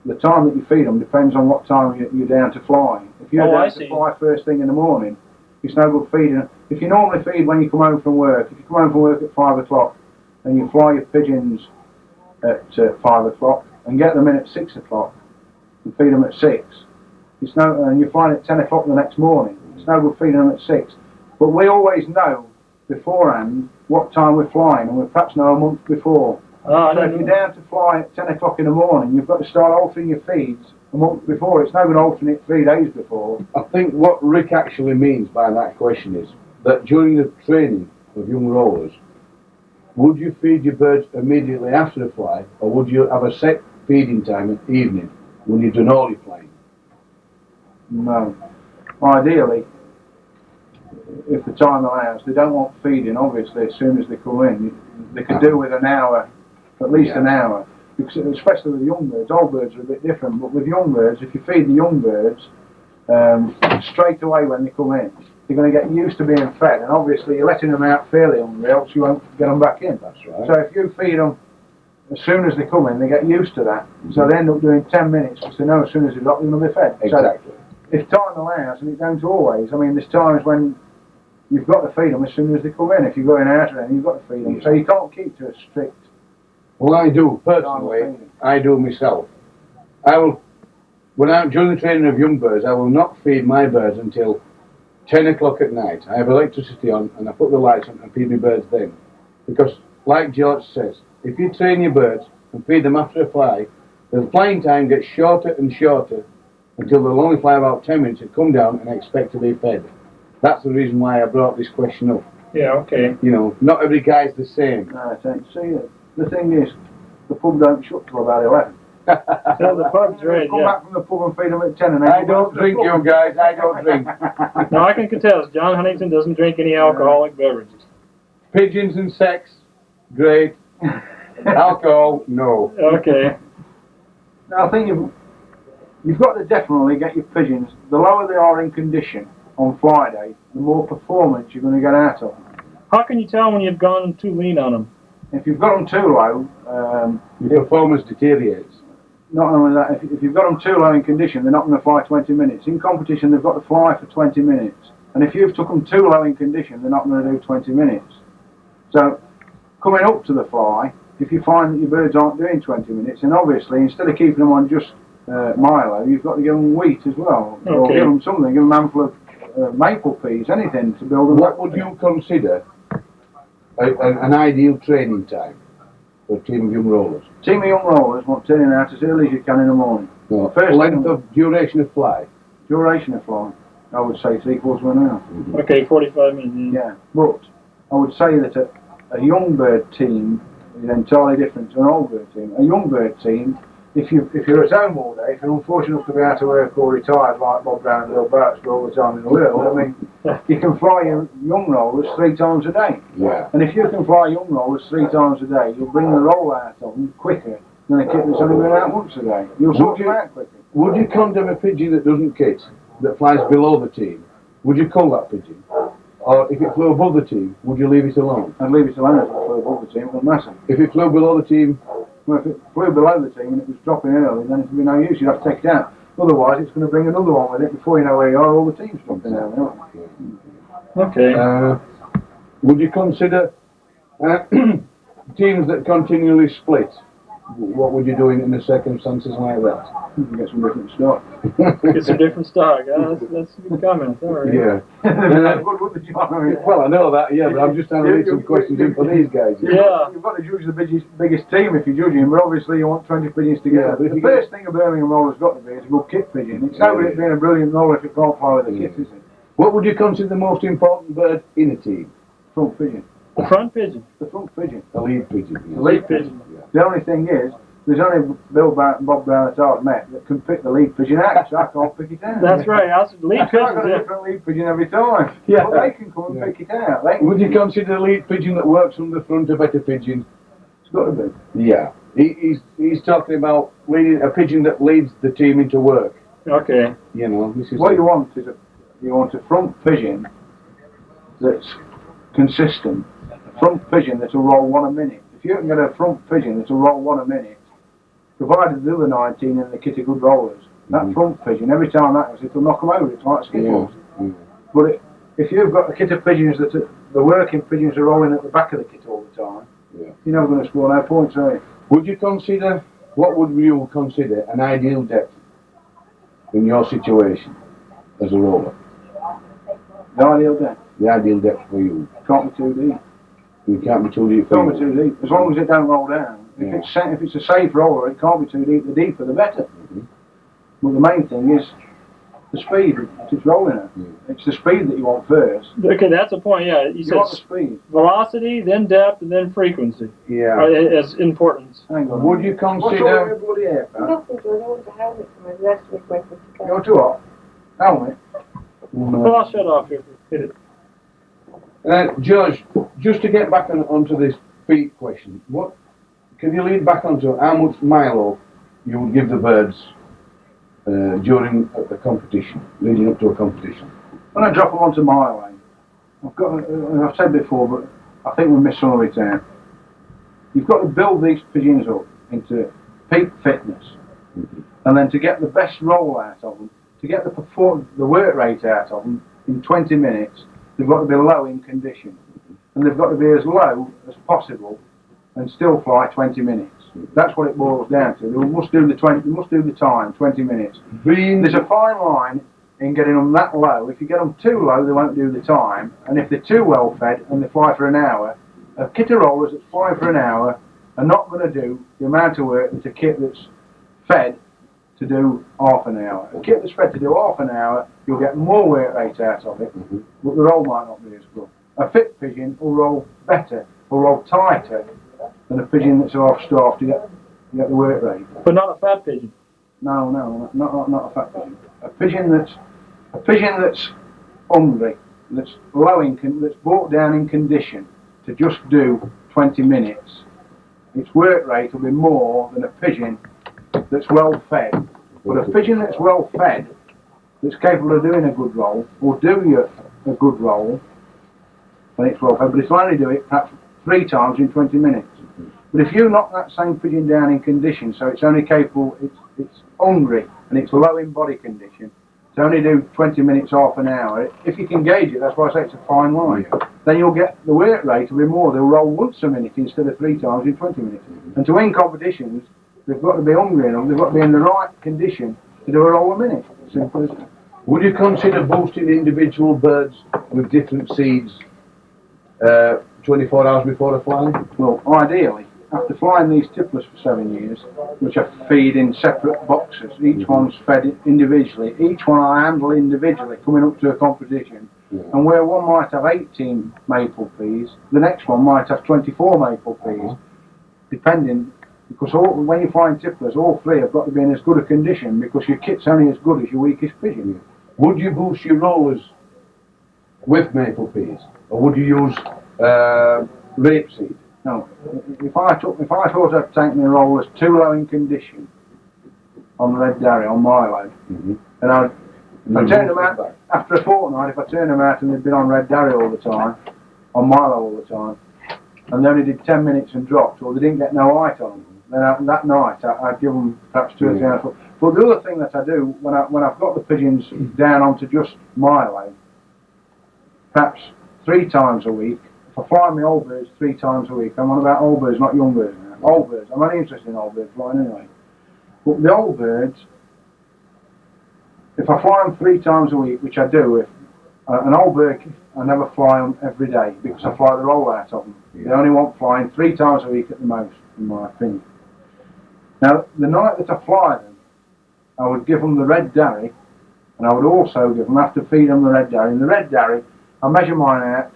the time that you feed them depends on what time you're down to fly. If you're down to fly first thing in the morning, it's no good feeding. If you normally feed when you come home from work, if you come home from work at 5 o'clock and you fly your pigeons at 5 o'clock and get them in at 6 o'clock and feed them at 6, and you're flying at 10 o'clock the next morning, it's no good feeding them at 6. But we always know beforehand what time we're flying, and we perhaps know a month before. So if you're down to fly at 10 o'clock in the morning, you've got to start altering your feeds a month before. It's no good altering it 3 days before. I think what Rick actually means by that question is that during the training of young rollers, would you feed your birds immediately after the fly, or would you have a set feeding time at evening when you've done all your flying? No. Ideally, if the time allows, they don't want feeding, obviously, as soon as they come in. They could do with an hour, at least an hour, because, especially with young birds. Old birds are a bit different, but with young birds, if you feed the young birds straight away when they come in, they're going to get used to being fed, and obviously you're letting them out fairly hungry, else you won't get them back in. That's right. So if you feed them as soon as they come in, they get used to that. So they end up doing 10 minutes, because they know as soon as they're up, they're going to be fed. Exactly. So if time allows, and it don't always, I mean, there's times when you've got to feed them as soon as they come in. If you're going out of them, you've got to feed them. Yeah. So you can't keep to a strict... Well, I do, personally. I do myself. During the training of young birds, I will not feed my birds until 10 o'clock at night. I have electricity on, and I put the lights on and feed my birds then. Because, like George says, if you train your birds and feed them after a fly, the flying time gets shorter and shorter until they'll only fly about 10 minutes and come down and expect to be fed. That's the reason why I brought this question up. Yeah, okay. You know, not every guy's the same. No, see, the thing is, the pub don't shut till about 11. So the pub's right, Come back from the pub and feed them at 10 and I don't drink, you guys, I don't drink. No, I can contest. John Huntington doesn't drink any alcoholic beverages. Pigeons and sex, great. Alcohol, no. Okay. Now, I think you've got to definitely get your pigeons, the lower they are in condition on fly day, the more performance you're going to get out of them. How can you tell when you've gone too lean on them? If you've got them too low, Your performance deteriorates. not only that, if you've got them too low in condition, they're not going to fly 20 minutes. In competition, they've got to fly for 20 minutes. And if you've took them too low in condition, they're not going to do 20 minutes. So, coming up to the fly, if you find that your birds aren't doing 20 minutes, then obviously, instead of keeping them on just Milo, you've got to give them wheat as well. Or Okay. give them something, give them a handful of maple peas, anything to build them What up. would you consider an ideal training time for a team of young rollers? Team of young rollers want turning out as early as you can in the morning. No. First Length thing- of duration of fly. Duration of flying, I would say 3/4 of an hour. Okay, 45 minutes. Yeah, but I would say that a young bird team is entirely different to an old bird team. A young bird team, if you're at home all day, if you're unfortunate enough to be out of work or retired like Bob Brown and Bill Bart's all the time in the world, I mean, you can fly your young rollers 3 times a day. Yeah. And if you can fly young rollers 3 times a day, you'll bring the roll out of them quicker than a kit that's only been out once a day. You'll sort them out quicker. Would you condemn a pigeon that doesn't kit, that flies below the team? Would you cull that pigeon? Or if it flew above the team, would you leave it alone? And leave it alone if it flew above the team, it wouldn't matter. If it flew below the team, Well, if it flew below the team and it was dropping early, then it would be no use. You'd have to take it out. Otherwise, it's going to bring another one with it. Before you know where you are, all the team's dropping out. Okay. would you consider teams that continually split? What would you do in the circumstances like that? You can get some different stock. Get some different stock. That's a good comment. All right. Yeah. Good with the job. Well, I know that, yeah, but I'm just trying to read some questions in for these guys. Yeah. You've got to judge the biggest team if you're judging, but obviously you want 20 pigeons together. Yeah, but if The you first thing a Birmingham roller's got to be is a good kit pigeon. It's no good it being a brilliant roller if it can't fly with a kit, is it? What would you consider the most important bird in a team? Front pigeon. The front pigeon. The front pigeon. A lead pigeon. The lead pigeon. The only thing is, there's only Bill Bart and Bob Brown that I've met that can pick the lead pigeon out, so I can't pick it out. That's right. Lead I've got a pigeons. different lead pigeon every time. Yeah. But they can come and pick it out. They can Would you consider a lead pigeon that works from the front a better pigeon? It's got to be. Yeah. He's talking about leading a pigeon that leads the team into work. Okay. You know, this is What you want is a front pigeon that's consistent. A front pigeon that'll roll 1 a minute. If you can get a front pigeon that'll roll 1 a minute, provided the other 19 in the kit are good rollers, that front pigeon, every time that goes, it'll knock them over. It's like skittles. But if you've got a kit of pigeons that the working pigeons are rolling at the back of the kit all the time, you're never going to score no points, are you? Would you consider, what would you consider an ideal depth in your situation as a roller? The ideal depth. The ideal depth for you? Can't be too deep. You can't be too deep for Can't be you. too deep. As long as it don't roll down. Yeah. If it's a safe roller, it can't be too deep. The deeper, the better. But the main thing is the speed that it's rolling at. It's the speed that you want first. Okay, that's a point. Yeah, you You want the said speed. velocity, then depth, and then frequency Yeah. as importance. Hang on. Would you What's all consider, your bloody hair, pal? Nothing, George. I want the helmet for my last week when we You're too hot. Helmet. Well, I'll shut off here. Hit it. George, just to get back onto this feed question, what can you lead back onto how much Milo you would give the birds during a competition, leading up to a competition? When I drop them onto my lane, I've said before, but I think we missed some of it out. You've got to build these pigeons up into peak fitness, and then to get the best roll out of them, to get the work rate out of them in 20 minutes, they've got to be low in condition, and they've got to be as low as possible, and still fly 20 minutes. That's what it boils down to. They must do the time, 20 minutes. There's a fine line in getting them that low. If you get them too low, they won't do the time, and if they're too well fed and they fly for an hour, a kit of rollers that fly for an hour are not going to do the amount of work that a kit that's fed to do half an hour. A kit that's fed to do half an hour, you'll get more work rate out of it, but the roll might not be as good. A fit pigeon will roll better, will roll tighter than a pigeon that's half-starved to get the work rate. But not a fat pigeon. No, not a fat pigeon. A pigeon that's hungry, that's that's brought down in condition to just do 20 minutes. Its work rate will be more than a pigeon that's well fed. But a pigeon that's well fed, that's capable of doing a good roll, will do you a good roll when it's well fed, but it'll only do it perhaps 3 times in 20 minutes. But if you knock that same pigeon down in condition, so it's only capable, it's hungry and it's low in body condition, to only do 20 minutes, half an hour, if you can gauge it, that's why I say it's a fine line, then you'll get the work rate will be more. They'll roll once a minute instead of 3 times in 20 minutes. And to win competitions, they've got to be hungry enough, they've got to be in the right condition to do a roll a minute. Simple as that. Would you consider boosting individual birds with different seeds 24 hours before the flying? Well, ideally, after flying these tipplers for 7 years, which I feed in separate boxes, each one's fed individually, each one I handle individually coming up to a competition, and where one might have 18 maple peas, the next one might have 24 maple peas, depending, because when you're flying tipplers, all 3 have got to be in as good a condition, because your kit's only as good as your weakest pigeon. Would you boost your rollers with maple peas, or would you use rapeseed? No, if I thought I'd taken the rollers too low in condition on Red Derry, on Milo, and I'd turn them out after a fortnight. If I turned them out and they'd been on Red Derry all the time, on Milo all the time, and they only did 10 minutes and dropped, or they didn't get no height on them, then that night I'd give them perhaps 2 or 3 hours. But the other thing that I do when I've got the pigeons down onto just Milo, perhaps 3 times a week. I fly my old birds 3 times a week. I'm on about old birds, not young birds now. Old birds. I'm only interested in old birds flying anyway. But the old birds, if I fly them 3 times a week, which I do, if an old bird, I never fly them every day because I fly the roll out of them. They only want flying 3 times a week at the most, in my opinion. Now, the night that I fly them, I would give them the red derry, and I would also give them, after feeding them the red derry. And the red derry, I measure mine out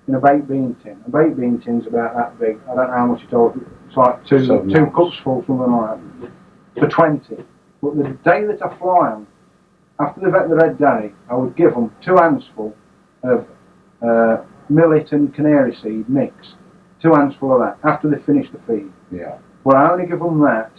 in a baked bean tin. A baked bean tin's about that big. I don't know how much it is. It's like two cups full, something like that, for 20. But the day that I fly them, after they've ate the red derry, I would give them 2 handsful of millet and canary seed mix. 2 handsful of that after they finish the feed. Yeah. But I only give them that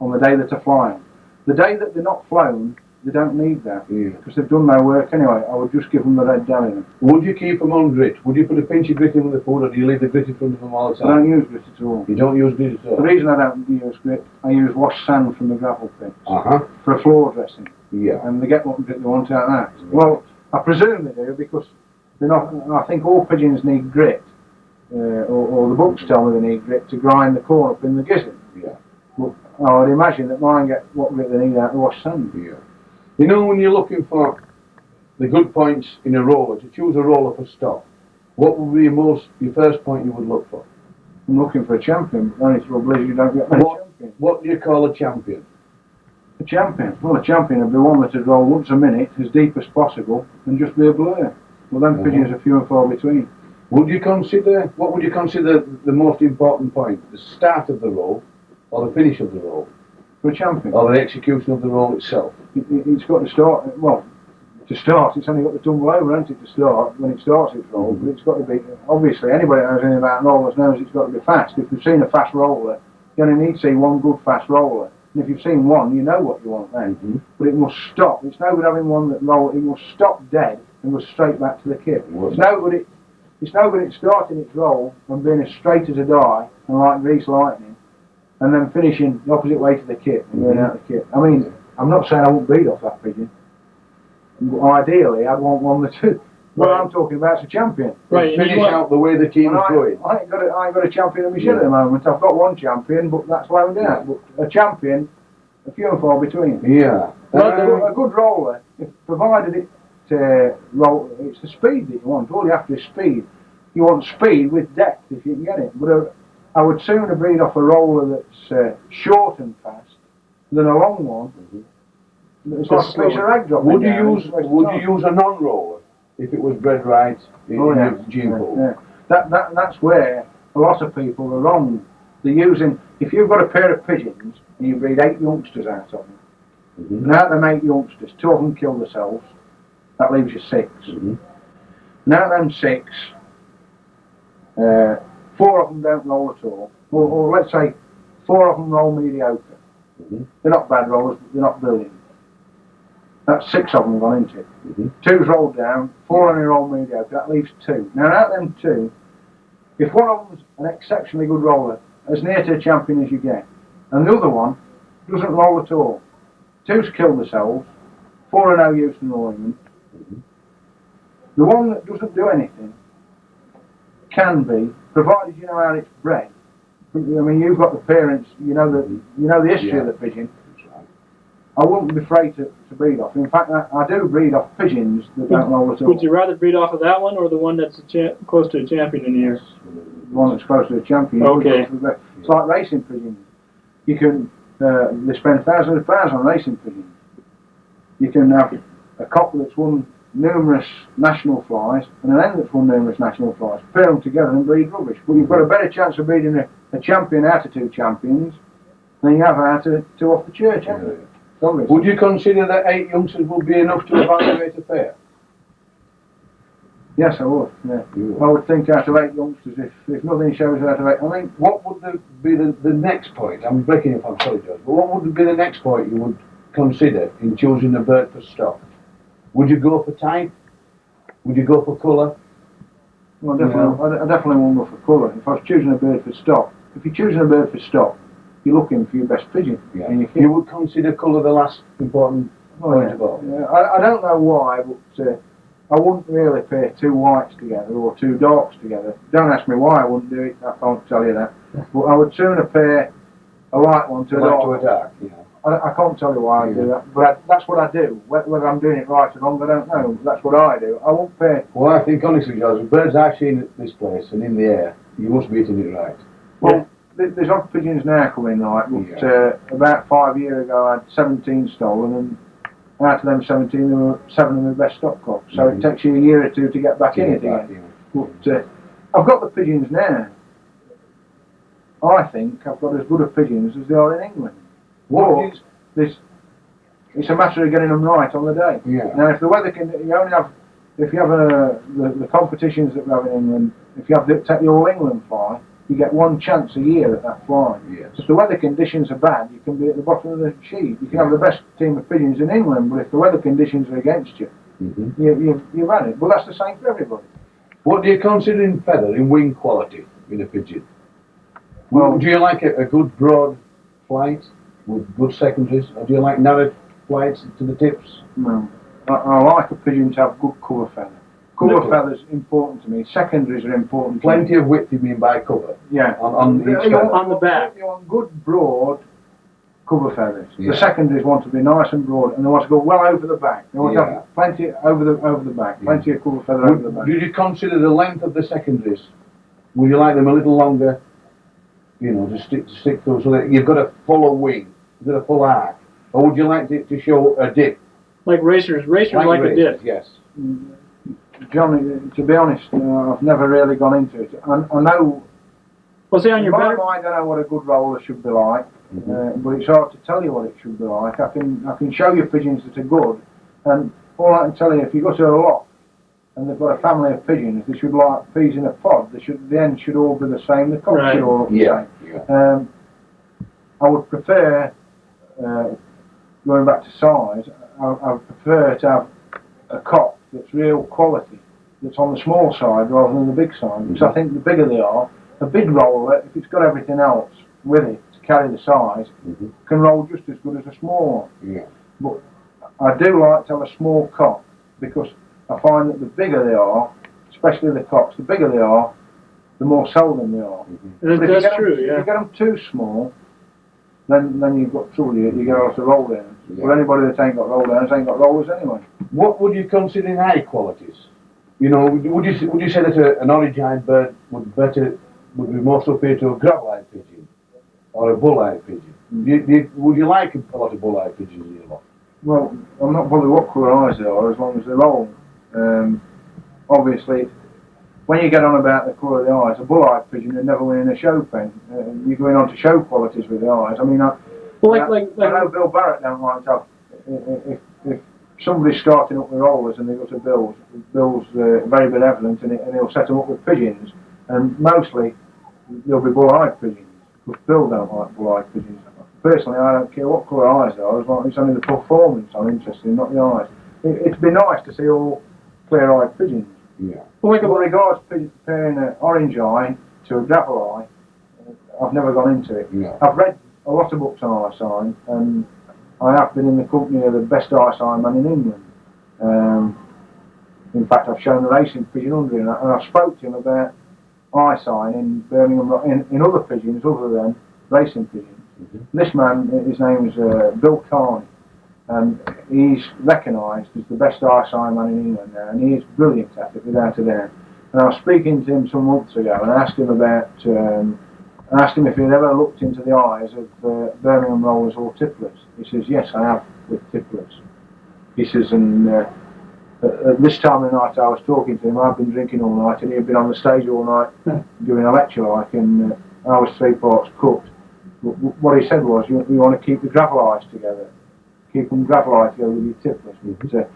on the day that I fly them. The day that they're not flown, they don't need that, because they've done their work anyway. I would just give them the red derry. Would you keep them on grit? Would you put a pinch of grit in with the food, or do you leave the grit in front of them all the time? I don't use grit at all. You don't use grit at all? The reason I don't use grit, I use washed sand from the gravel pits for a floor dressing. Yeah. And they get what they want out of that. Well, I presume they do, because they're not. I think all pigeons need grit, or the books tell me they need grit to grind the corn up in the gizzard. Yeah. But I would imagine that mine get what grit they need out of the washed sand. Yeah. You know, when you're looking for the good points in a roller, to choose a roller for stock, what would be your first point you would look for? I'm looking for a champion. The only trouble is you don't get many champions. What do you call a champion? A champion? Well, a champion would be one that would roll once a minute, as deep as possible, and just be a blur. Well, then pigeons are few and far between. What would you consider the most important point? The start of the roll, or the finish of the roll? For a champion? Or the execution of the roll itself? It's got to start, well, to start, it's only got to tumble over, hasn't it, to start, when it starts its roll, but it's got to be, obviously, anybody that knows anything about rollers knows it's got to be fast. If you've seen a fast roller, you only need to see one good fast roller. And if you've seen one, you know what you want then. But it must stop. It's no good having one that roll, it must stop dead and go straight back to the kit. It's no good it starting its roll and being as straight as a die, and like grease lightning, and then finishing the opposite way to the kit and going out the kit. I mean, I'm not saying I won't breed off that pigeon. Ideally, I'd want one that. What I'm talking about is a champion. Right. Finish out the way the team is going. I ain't got a champion in my shed at the moment. I've got one champion, but that's loaned out. But a champion, a few and far between. Yeah. A good roller, if provided it roll, it's the speed that you want. All you have to is speed. You want speed with depth if you can get it. But I would sooner breed off a roller that's short and fast than a long one. It's like a piece of rag dropping. Would you use a non-roller if it was bred right in your gene pool? Yeah. That's where a lot of people are wrong. They're using, if you've got a pair of pigeons and you breed 8 youngsters out of them, and out of them 8 youngsters, 2 of them kill themselves, that leaves you 6. Now them 6, 4 of them don't roll at all, or let's say 4 of them roll mediocre. They're not bad rollers, but they're not brilliant. That's 6 of them gone into it. 2's rolled down, 4 only roll mediocre, that leaves 2. Now out of them 2, if one of them's an exceptionally good roller as near to a champion as you get. And the other one doesn't roll at all. Two's killed themselves, 4 are no use in rolling. The one that doesn't do anything can be, provided you know how it's bred. I mean, you've got the parents, you know the history of the pigeon. I wouldn't be afraid to breed off. In fact, I do breed off pigeons that don't roll at all. Would you rather breed off of that one or the one that's close to a champion in here? The one that's close to a champion. Okay. It's like racing pigeons. You can, they spend thousands of pounds on racing pigeons. You can have a couple that's won numerous national flies and an hen that's won numerous national flies. Pair them together and breed rubbish. But you've got a better chance of breeding a champion out of 2 champions than you have out of 2 off the church, haven't you? Would you consider that 8 youngsters would be enough to evaluate a pair? Yes, I would. Yeah. I would think out of 8 youngsters, if nothing shows out of 8. I mean, What would be the next point? I'm breaking up, I'm sorry, George, but what would be the next point you would consider in choosing a bird for stock? Would you go for type? Would you go for colour? well, definitely, I definitely won't go for colour. If I was choosing a bird for stock, if you're choosing a bird for stock, you're looking for your best pigeon. Yeah. And You would consider colour the last important point of all? Yeah, I don't know why, but I wouldn't really pair 2 whites together or 2 darks together. Don't ask me why I wouldn't do it, I can't tell you that. But I would sooner pair a light one to a dark. To a dark, yeah. I can't tell you why I do that, but that's what I do. Whether I'm doing it right or wrong, I don't know. That's what I do. I won't pair. Well, I think honestly, George, the birds I've seen at this place and in the air, you must be hitting it right. Well, there's odd pigeons now coming, right? But about 5 years ago, I had 17 stolen, and out of them 17, there were 7 of the best stock cocks. So it takes you a year or 2 to get back in it again. But I've got the pigeons now. I think I've got as good a pigeons as they are in England. It's a matter of getting them right on the day. Yeah. Now, if the weather can, if you have the competitions that we have in England, if you have take the All England fly, you get 1 chance a year at that fly. Yes. If the weather conditions are bad, you can be at the bottom of the sheet. You can have the best team of pigeons in England, but if the weather conditions are against you, you've had it. But that's the same for everybody. What do you consider in feather, in wing quality, in a pigeon? Well, do you like a good broad flight with good secondaries, or do you like narrow flights to the tips? No. I like a pigeon to have good cover feather. Cover feather's important to me. Secondaries are important. Plenty of width, you mean, by cover? Yeah. On each feather? On the back. You want good broad cover feathers. Yeah. The secondaries want to be nice and broad, and they want to go well over the back. They want to have plenty over the back, plenty of cover feather over the back. Did you consider the length of the secondaries? Would you like them a little longer, you know, to stick through, so that you've got a fuller wing, you've got a full arc? Or would you like it to show a dip? Like racers like a dip. Yes. John, to be honest, I've never really gone into it. I know. Well, see, on your in my back. mind, I know what a good roller should be like, but it's hard to tell you what it should be like. I can show you pigeons that are good, and all I can tell you, if you go to a lot and they've got a family of pigeons, they should like peas in a pod. The ends should all be the same. The cocks should all look the same. Yeah. I would prefer, going back to size, I would prefer to have a cock that's real quality, that's on the small side rather than the big side, because I think the bigger they are, a big roller, if it's got everything else with it to carry the size, can roll just as good as a small one. Yeah. But I do like to have a small cock, because I find that the bigger they are, especially the cocks, the bigger they are, the more seldom they are. That's true, If you get them too small, then you've got trouble. You get off the roll downs. Well, anybody that ain't got roll downs ain't got rollers anyway. What would you consider in high qualities? You know, would you say that an orange-eyed bird would be more superior to a gravel-eyed pigeon or a bull-eyed pigeon? Would you like a lot of bull-eyed pigeons in your lot? Well, I'm not bothered what colour eyes they are, as long as they roll. Obviously, when you get on about the colour of the eyes, a bull-eyed pigeon would never win in a show pen. You're going on to show qualities with the eyes. I mean, I know Bill Barrett don't like to have, if somebody's starting up with rollers and they go to Bill's very benevolent, and he'll set them up with pigeons, and mostly they'll be bull-eyed pigeons, because Bill don't like bull-eyed pigeons. Personally, I don't care what colour eyes they are, as long as it's only the performance I'm interested in, not the eyes. It'd be nice to see all clear-eyed pigeons. Yeah. Well, with regards to pairing an orange eye to a gravel eye, I've never gone into it. No. I've read a lot of books on eye sign, and I have been in the company of the best eye sign man in England. In fact, I've shown the racing pigeon under him, and I spoke to him about eye sign in Birmingham, in other pigeons other than racing pigeons. This man, his name is Bill Carney, and he's recognised as the best eye sign man in England now, and he is brilliant at it, without a doubt. And I was speaking to him some months ago, and I asked him about, I asked him if he'd ever looked into the eyes of Birmingham rollers or tipplers. He says, yes, I have with tipplers. He says, and at this time of the night I was talking to him, I'd been drinking all night, and he had been on the stage all night doing a lecture like, and I was 3 parts cooked. What he said was, you want to keep the gravel eyes together. Keep them gravel eyes together with your tipplers. But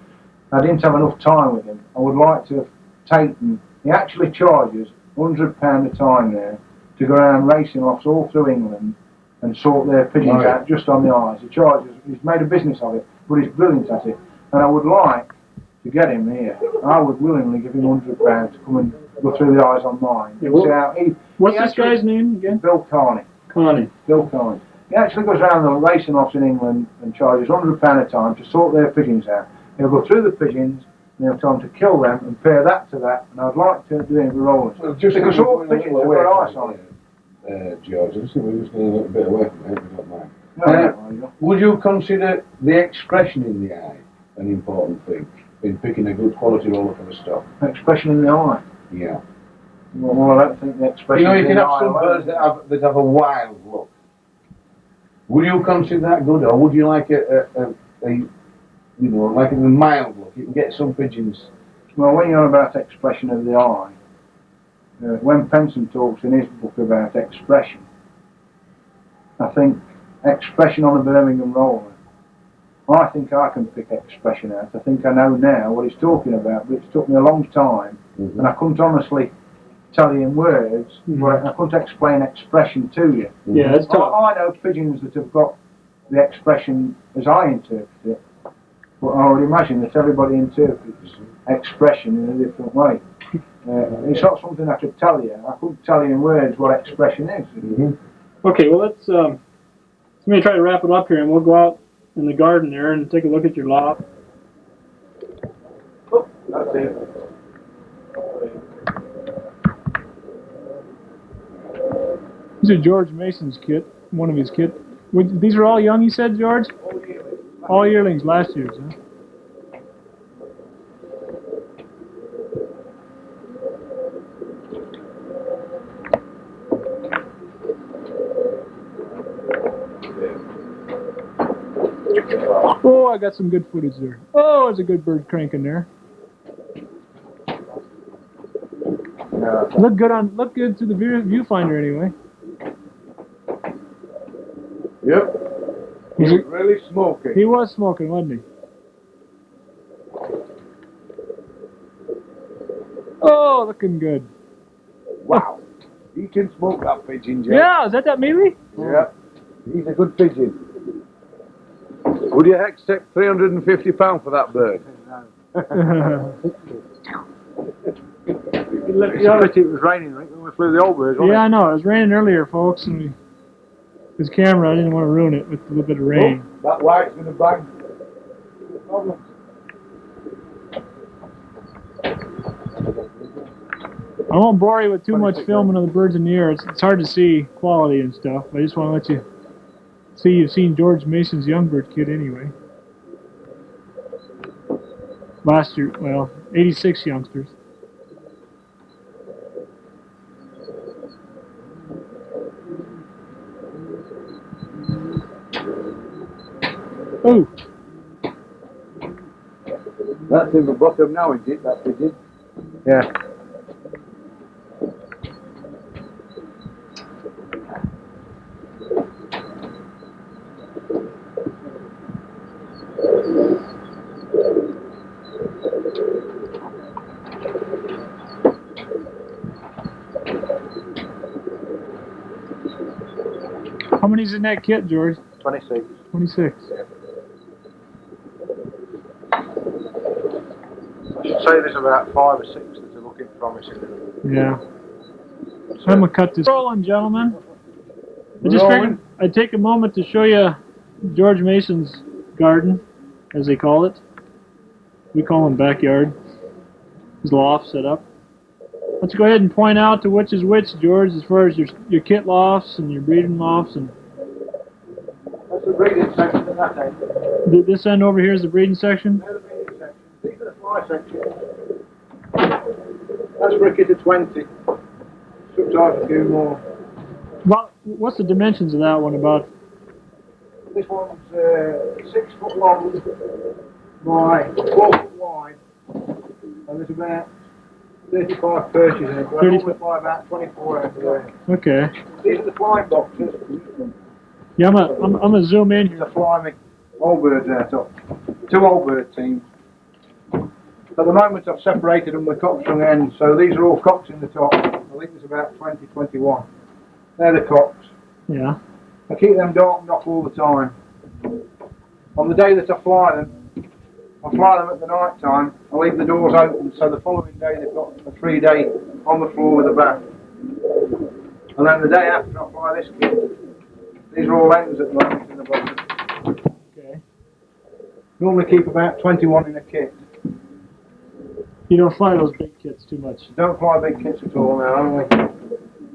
I didn't have enough time with him. I would like to have taken, he actually charges £100 a time there to go around racing lofts all through England and sort their pigeons out just on the eyes. He charges, he's made a business of it, but he's brilliant at it. And I would like to get him here. I would willingly give him £100 to come and go through the eyes on mine. Yeah, what's this guy's name again? Bill Carney. Bill Carney. He actually goes around the racing lofts in England and charges £100 a time to sort their pigeons out. He'll go through the pigeons and he'll tell them to kill them and pair that to that, and I'd like to do it with rollers. Well, just because all pigeons have got eyes on it. George, I just think we're just going a little bit away from it, if you don't mind. No, Would you consider the expression in the eye an important thing in picking a good quality roller for the stock? expression in the eye. Yeah. Well, I don't think the expression You know, you in can the have eye some alone. birds that have a wild look. Would you consider that good, or would you like a you know, like a mild look? You can get some pigeons. Well, when you're on about expression of the eye, when Penson talks in his book about expression, I think expression on a Birmingham roller, I think I can pick expression out. I think I know now what he's talking about, but it's took me a long time, and I couldn't honestly tell you in words, but I couldn't explain expression to you. Yeah, that's tough. I know pigeons that have got the expression as I interpret it, but I would imagine that everybody interprets expression in a different way. It's not something I could tell you. I couldn't tell you in words what expression is. Okay, well let's let me try to wrap it up here, and we'll go out in the garden there and take a look at your lot. Oh, that's it. These are George Mason's kit, one of his kit. These are all young, you said, George? All yearlings, last year's, huh? Oh, I got some good footage there. Oh, there's a good bird cranking there. Look good through the viewfinder anyway. Yep. He was really smoking. He was smoking, wasn't he? Oh, looking good. Wow. He can smoke that pigeon, Jeff. Yeah, is that Mealy? Yeah. He's a good pigeon. Would you accept £350 for that bird? It was raining when we flew the old birds, wasn't Yeah, I know. It was raining earlier, folks, and his camera, I didn't want to ruin it with a little bit of rain. Oh, that light's going to bang. I won't bore you with too much filming of the birds in the air. It's hard to see quality and stuff. I just want to let you see you've seen George Mason's young bird kit anyway. Last year, well, 86 youngsters. Oh, That's in the bottom now, is it? That pigeon? Yeah. how many's in that kit, George? 26. 26. I should say there's about 5 or 6 that are looking promising. Yeah. So I'm gonna cut this. Rolling, gentlemen. I just figured I'd take a moment to show you George Mason's garden, as they call it. We call him backyard. His loft set up. Let's go ahead and point out to which is which, George, as far as your kit lofts and your breeding lofts. And That's the breeding section at that end. this end over here is the breeding section. They're the breeding section. These are the fly sections. That's for a kit of 20. Sometimes a few more. Well, what's the dimensions of that one about? This one's 6 foot long by 4 foot wide, and there's about 35 perches in it. But I normally fly about 24 out of there. Okay. These are the flying boxes. Yeah, I'm gonna zoom in here. The flying old birds out of 2 old bird teams. At the moment I've separated them with cocks from the ends, so these are all cocks in the top. I think there's about 20, 21. They're the cocks. Yeah. I keep them darkened off all the time. On the day that I fly them at the night time. I leave the doors open, so the following day they've got a 3-day on the floor with a bath. And then the day after I fly this kit, these are all ends at the moment in the bottom. Okay. Normally keep about 21 in a kit. You don't fly those big kits too much. Don't fly big kits at all now, only.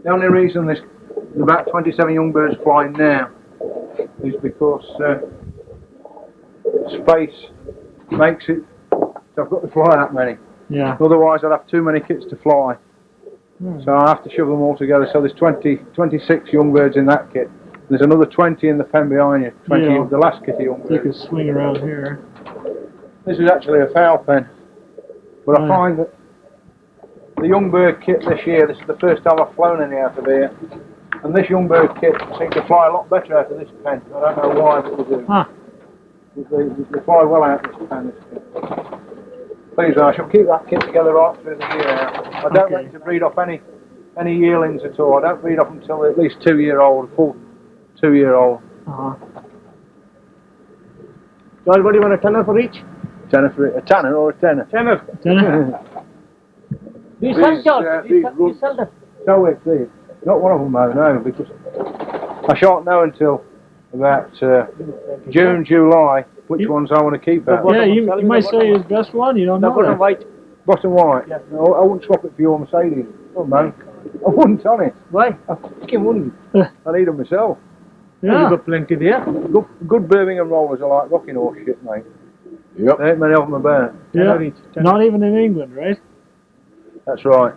The only reason there's about 27 young birds flying now is because space makes it so I've got to fly that many. Yeah. Otherwise I'd have too many kits to fly. So I have to shove them all together. So there's 26 young birds in that kit. There's another 20 in the pen behind you. 20 Yeah. of the last kit of young Take birds. a swing around here. This is actually a fowl pen. But I Right. find that the young bird kit this year, this is the first time I've flown any out of here. And this young bird kit seems to fly a lot better out of this pen. I don't know why, but they do. Huh. They fly well out of this pen. This kit. Please, I shall keep that kit together right through the year out. I don't Okay. like to breed off any yearlings at all. I don't breed off until they're at least 2-year-old, full 2-year-old. George, what do you want, a tenner for each? A tanner or a tenner? Tenner. Tenner. Do you sell, These, George? Do these you sell them? So it's these. Not one of them though, no, because I shan't know until about June, July which ones I want to keep out. Yeah, you might say his best one. You don't know that. White. Bottom white? Yeah. No, I wouldn't swap it for your Mercedes. Oh man, I wouldn't, honest. Why? I fucking wouldn't. I need them myself. Yeah. You've got plenty there. Good Birmingham rollers are like rocking horse shit, mate. Yep. There ain't many of them about. Yeah. Tenner each. Not even in England, right? That's right.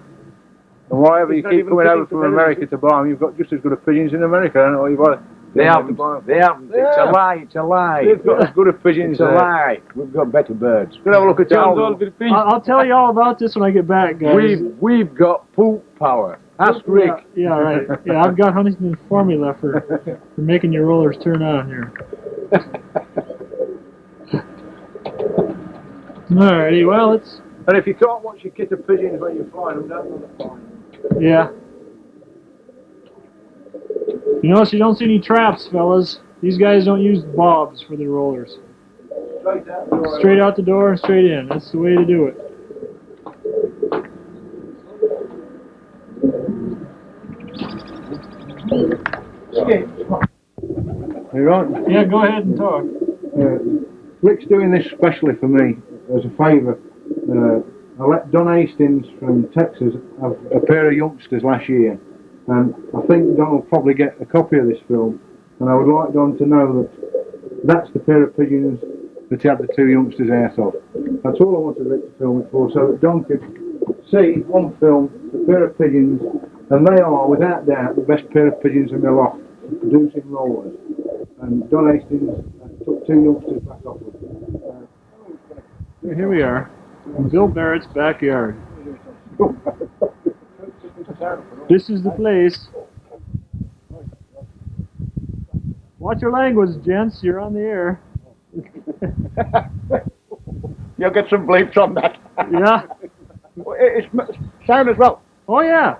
And whatever you It's not keep even coming over fitting from to America to buy them, you've got just as good a pigeons in America. I don't know what you've got. They haven't. They haven't. It's a lie. It's a lie. They've got as good a pigeons It's a there. lie. We've got better birds. Go have a look at John's all Charles. with fish. I'll tell you all about this when I get back, guys. We've got poop power. Ask Rick. Yeah, right. Yeah, I've got Huntington's formula for making your rollers turn on here. Alrighty, well, it's... And if you can't watch your kit of pigeons when you're flying them, don't bother flying them. Yeah. You notice you don't see any traps, fellas. These guys don't use bobs for their rollers. Straight out the door. Straight out the door and straight in. That's the way to do it. You right? Yeah, go ahead and talk. Rick's doing this specially for me as a favour. I let Don Hastings from Texas have a pair of youngsters last year, and I think Don will probably get a copy of this film. And I would like Don to know that that's the pair of pigeons that he had the 2 youngsters out of. That's all I wanted Rick to film it for, so that Don could see on film the pair of pigeons, and they are, without doubt, the best pair of pigeons in my loft, producing rollers. And Don Hastings took 2 youngsters back off them. Here we are. In Bill Barrett's backyard. This is the place. Watch your language, gents. You're on the air. You'll get some bleeps on that. Yeah. It's sound as well. Oh yeah.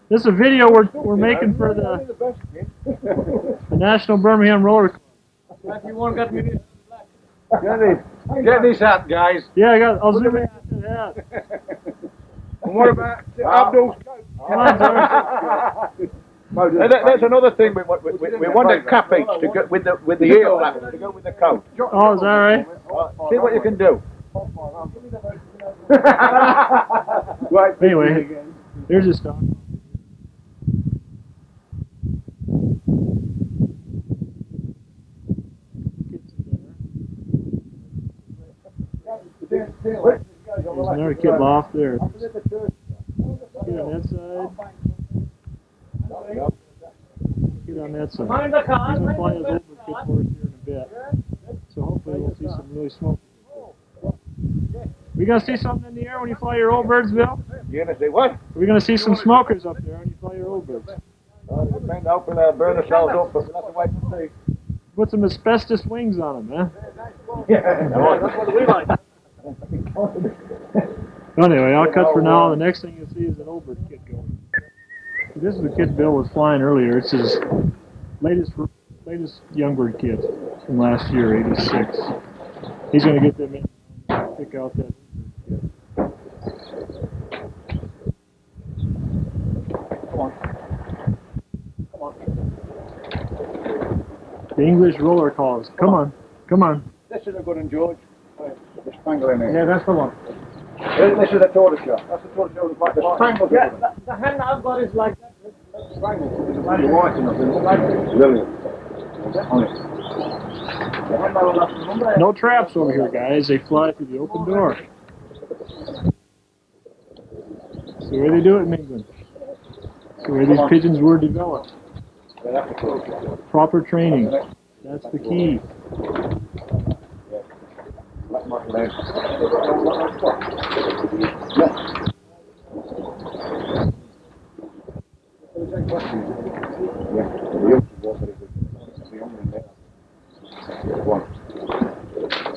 This is a video we're making for the National Birmingham Roller Club. If you want, got me. Get this hat, guys. Yeah, I'll zoom in to that. And what about Abdul's coat? Come on, George. There's another thing we want a cabbage to go with the ear flaps to go with the coat. Oh, is that right? See what you can do. Right. Anyway, there's your stock. There's another kit loft there. Kid on that side. Kid on that side. He's going to fly his over kit for us here in a bit. So hopefully we'll see some really smoke. We gonna see something in the air when you fly your old birds, Bill? You gonna say what? We're gonna see some smokers up there when you fly your old birds. Hopefully they'll burn themselves up, but we'll have to wait and see. Put some asbestos wings on them, huh? Yeah, That's what we like. Anyway, I'll cut for now. The next thing you'll see is an old bird kit going. This is the kit Bill was flying earlier. It's his latest young bird kit from last year, '86. He's gonna get them in. Pick out that. Come on. Come on. The English roller calls. Come on. Come on. This is a good one, George. The spangle in it. Yeah, that's the one. This is a tortoise shell. That's the tortoise shell. The spangle. Yeah, the hand I've got is like that. Spangle. You're white enough, isn't it? Brilliant. Honest. No traps over here, guys. They fly through the open door. It's the way they do it in England. It's the way these pigeons were developed. Proper training. That's the key.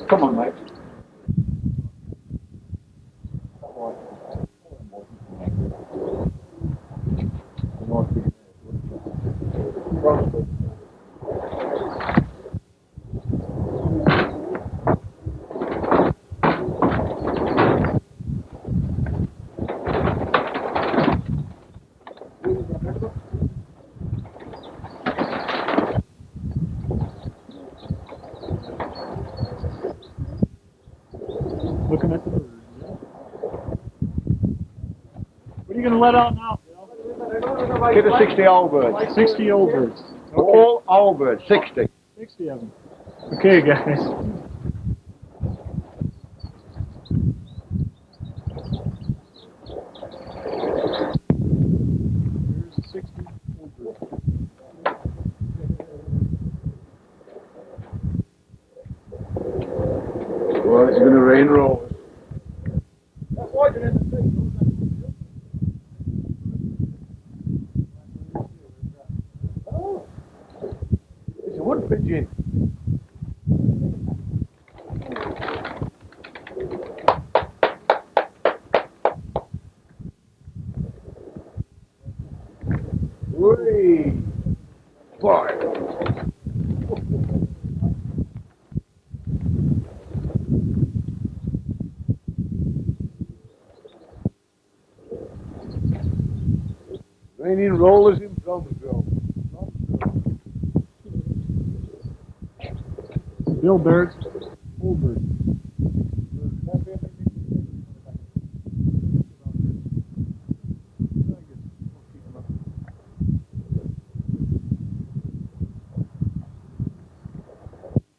Come on, mate. Looking at the birds. Yeah. What are you going to let out now, Bill? Get a 60 old birds. 60 old birds. Okay. All old birds, 60. 60 of them. Okay, guys. Here's the 60 old birds. Well, it's going to rain rolls. It's a wood pigeon. Whee! Boy. Raining rollers in Bromsgrove. Bill birds. Old birds.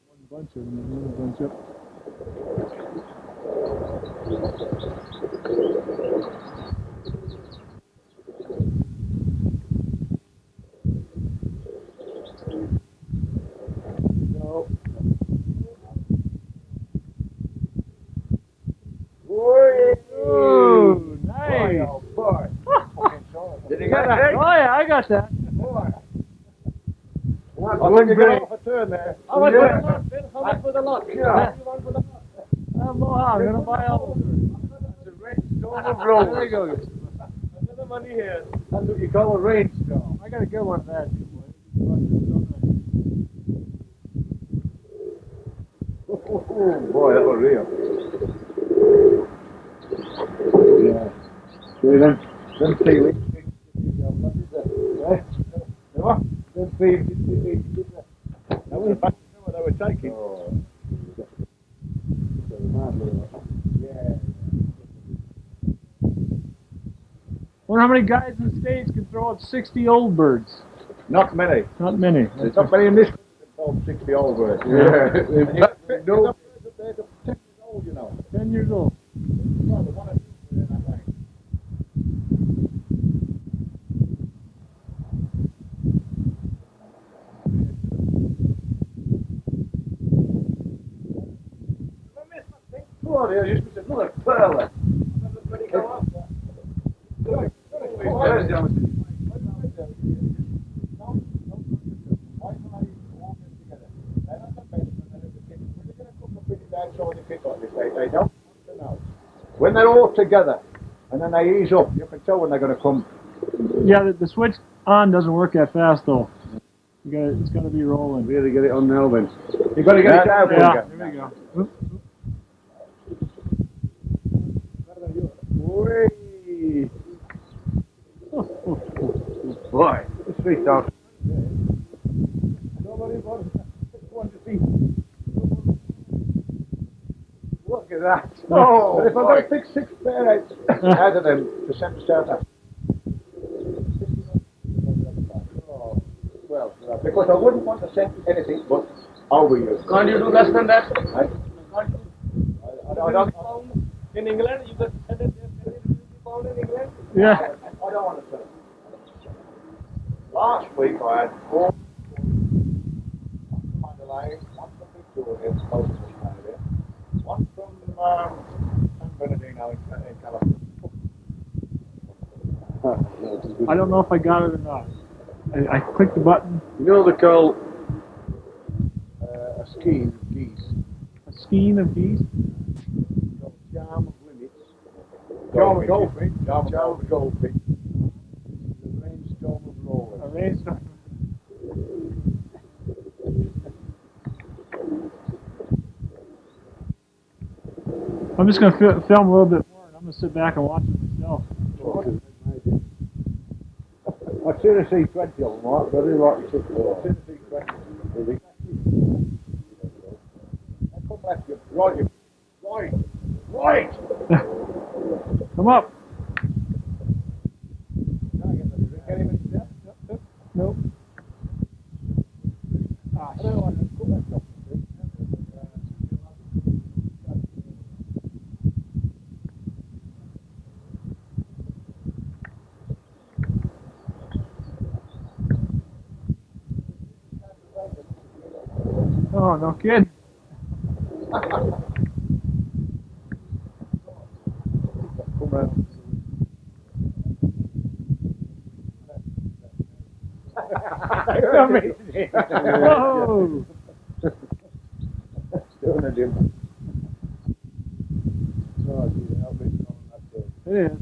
One bunch of them, another bunch up. Oh, nice. Boy. Did you Oh yeah, I got that. I think you got off a turn there. How much for the lot, Bill? How much for the lot? Yeah. You want for the lot? I don't know how. I'm gonna buy all of them. It's a rainstorm of rollers. There you go. Another money here. That's what you call a rainstorm. I got a good one of that. Oh, boy, that was real. Yeah. See them? Them tea leaves. Steve, that was a back they were taking. Yeah. Wonder how many guys in the States can throw out 60 old birds? Not many. Not many. There's not many in this country that call 60 old birds. Yeah. No. 10 years old, you know. 10 years old. Well, the one or two in that range. Oh, there's just another pearl. When they're all together, and then they ease up, you can tell when they're going to come. Yeah, the switch on doesn't work that fast though. It's got to be rolling. Really get it on now then. You've got to get it down. Yeah, there we go. Oop. Whee! Boy, the street dog. Nobody wants to see. Look at that. Oh, but if I'm going to pick 6 pair out of them to send to start up. Oh, well, because I wouldn't want to send anything but over you. Can't you do less than that? I don't. In England, you got £150 in England? Yeah. I don't want to sell. Last week I had 4 from Adelaide, 1 from Victoria, one from San Bernardino in California. I don't know if I got it or not. I clicked the button. You know they call A skein of geese. A skein of geese. Called Charm of Limits. Charm of Goldfish. Charm of Goldfish. The rainstorm of rollers. A rainstorm. I'm just going to film a little bit more, and I'm going to sit back and watch it myself. I'd sooner see 20 of them, right? But I do like to see 20. I come left you. Right. Come up. Nope. Ah, I don't want to put that up. oh, no kidding. Come round. Amazing. Whoa! Still in a dim. Oh, geez, I'll be on that day. It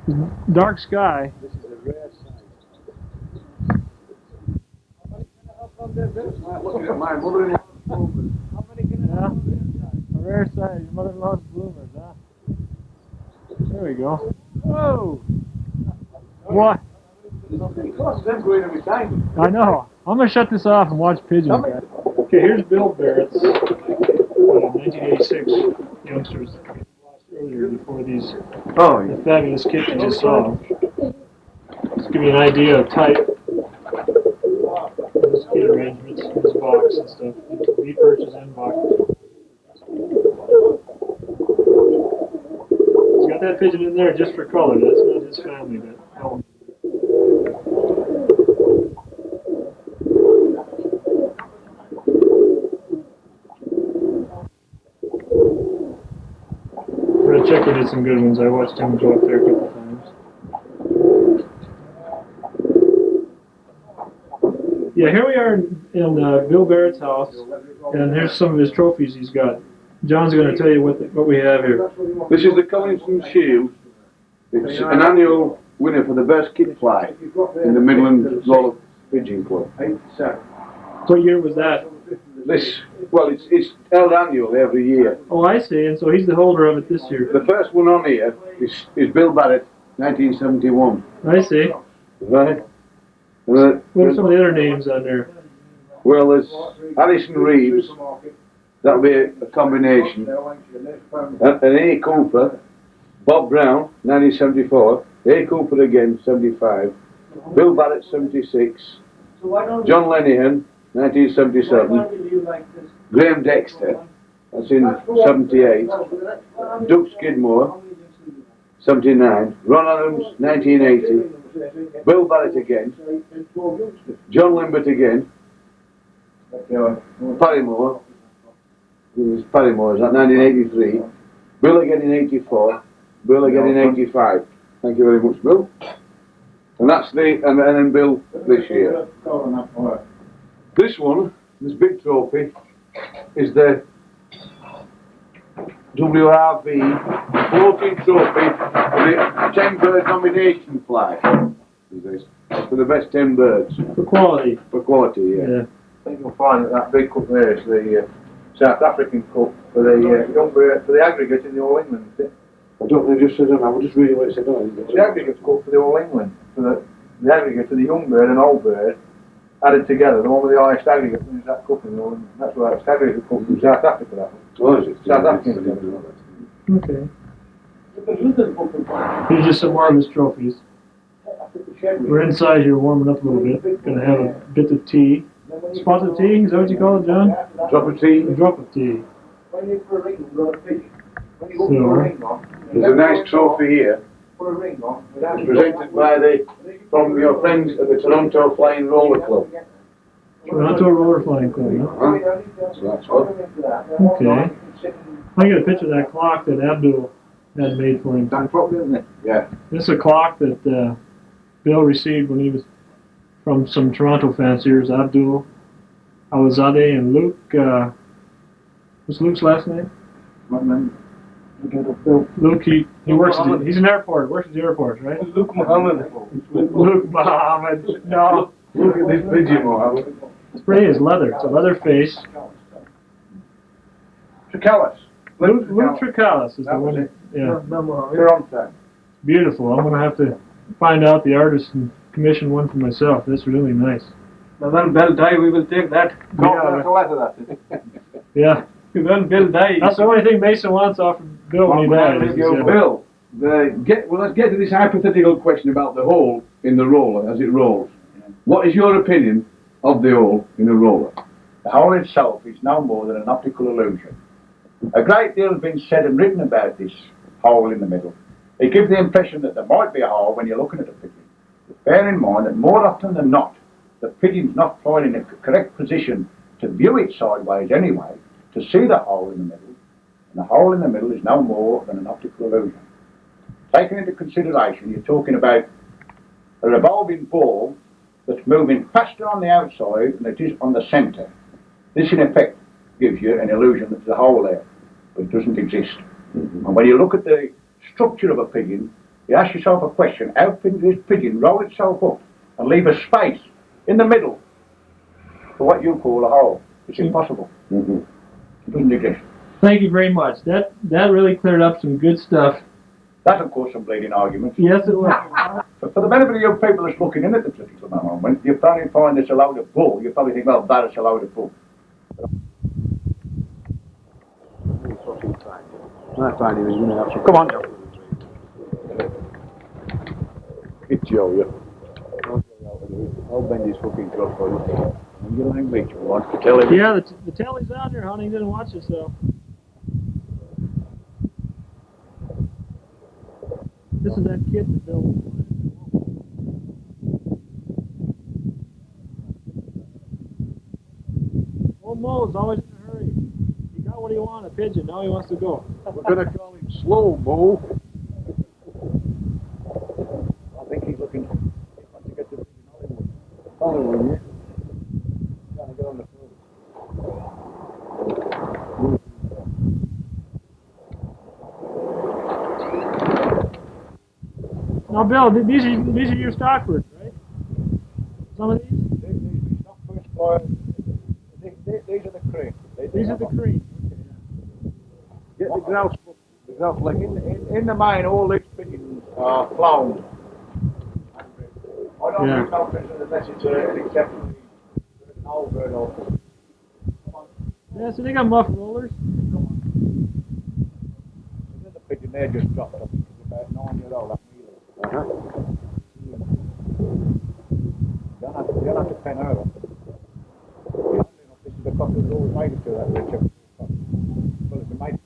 is. Dark sky. This is a rare sight. Look at my mother-in-law. Yeah. A rare sight. Your mother-in-law's bloomers, huh? There we go. Whoa! What? I know. I'm going to shut this off and watch pigeons. Okay, here's Bill Barrett's 1986 youngsters earlier before these the fabulous kit you just saw. Just give you an idea of type. His kit arrangements, his box and stuff. Repurchase and box. He's got that pigeon in there just for color. That's not his family. That element. Red Checker did some good ones. I watched him go up there a couple times. Yeah, here we are in Bill Barrett's house, and here's some of his trophies he's got. John's going to tell you what we have here. this is the Collington Shield. It's an annual winner for the best kit fly in the Midland Roller Pigeon Club. What year was that? It's held annually every year. Oh, I see. And so he's the holder of it this year. The first one on here is Bill Barrett, 1971. I see. Right. What are some of the other names on there? Well, there's Alison Reeves, that'll be a combination. And A. Cooper, Bob Brown, 1974, A. Cooper again, 75, Bill Barrett, 76, John Lenihan, 1977, Graham Dexter, that's in 78, Doug Skidmore, 79, Ron Adams, 1980, Bill Barrett again, John Limbert again, Parrymore, it was Parrymore, is that 1983, Bill again in 84, Bill again in 85. Thank you very much, Bill. And that's and then Bill this year. This one, this big trophy, is the WRV floating trophy for the 10 bird nomination flag. For the best 10 birds. For quality. For quality, yeah. I think you'll find that big cup there is the South African cup for the young bird, for the aggregate in the All England. I don't know, just said I was just reading what it said on it. The aggregate cup for the All England, for the aggregate for the young bird and old bird added together. The one with the highest aggregate wins that cup in the All England. That's why it's aggregate cup from South Africa. That one. Oh, is it? South African. Okay. Here's just some more of his trophies. We're inside here warming up a little bit. Gonna have a bit of tea. Spot of tea, is that what you call it, John? Drop of tea. A drop of tea. So, there's a nice trophy here. Presented by from your friends at the Toronto Flying Roller Club. Toronto Roller Flying Club, huh? So that's what. Okay. I get a picture of that clock that Abdul had made for him. Done properly, isn't it? Yeah. This is a clock that Bill received when he was from some Toronto fanciers, Abdul, Awazadeh, and Luke. What's Luke's last name? Luke, he works at he's an airport, works at the airport, right? Luke Muhammad. Luke Muhammad. No. Look at this pigeon, Mohammed. It's pretty, it's leather. It's a leather face. Tricalis. Luke Tricalis is the one. Yeah. Toronto. Beautiful. I'm gonna have to find out the artist and commission one for myself. That's really nice. But when Bill die, we will take that. That's a letter, that is. Yeah. When Bill die. That's the only thing Mason wants off of Bill when he dies. Bill, let's get to this hypothetical question about the hole in the roller as it rolls. What is your opinion of the hole in a roller? The hole itself is no more than an optical illusion. A great deal has been said and written about this hole in the middle. It gives the impression that there might be a hole when you're looking at a pigeon. But bear in mind that more often than not, the pigeon's not flying in a correct position to view it sideways anyway, to see the hole in the middle, and the hole in the middle is no more than an optical illusion. Taking into consideration, you're talking about a revolving ball that's moving faster on the outside than it is on the centre. This in effect gives you an illusion that there's a hole there, but it doesn't exist. And when you look at the structure of a pigeon, you ask yourself a question: how can this pigeon roll itself up and leave a space in the middle for what you call a hole? It's impossible. It doesn't exist. Thank you very much. That really cleared up some good stuff. That's of course some bleeding argument. Yes, it was. For the benefit of you people that's looking in at the particular moment, you probably find this a load of bull. You probably think, well, that is a load of bull. I find he was going to have some. Come on, Joe. It's Joe, yeah. I'll bend his fucking club for you. I'm going to make you want to tell him. Yeah, the tally's out there, honey. You didn't watch yourself. This is that kid that Bill was playing. Old Mo's always in a hurry. He got what he wanted, a pigeon. Now he wants to go. We're going to call him Slow Mo. I think he's looking to get to Hollywood. Hollywood, yeah. Trying to get on the phone. Now, Bill, these are your stock birds, right? Some of these? These stock first boys. These are the cream. These are the cream. Get the grouse book. The grouse, like in the mine, all these pigeons are flown. I don't Yeah. think no pigeon unless it's an exceptionally an old bird or. Yeah, so they got muff rollers. The pigeon there just dropped. I think it's about 9-year-old. You don't have to pen over. This is the cock that's always made it to that Richard. Well, it's a mate.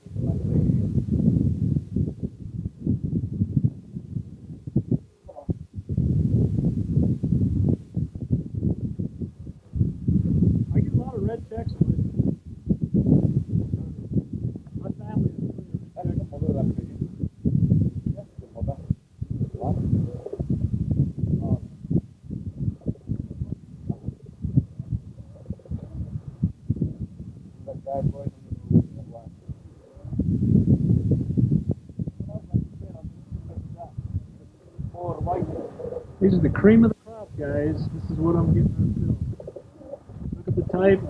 I get a lot of red checks. My family is That's the mother of that pigeon. Yeah, the mother. What? Oh. That bad boy. These are the cream of the crop, guys. This is what I'm getting on film. Look at the type,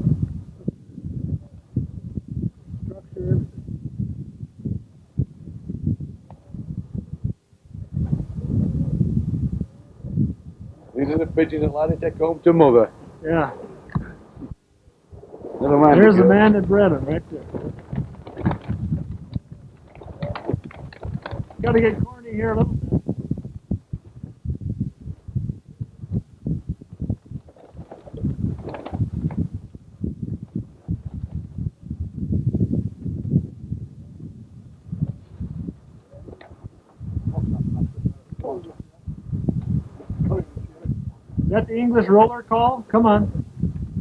structure, everything. These are the pigeons that like to take home to mother. Yeah. Little man. There's the man that bred them right there. Got to get corny here a little bit. Is that the English roller call? Come on.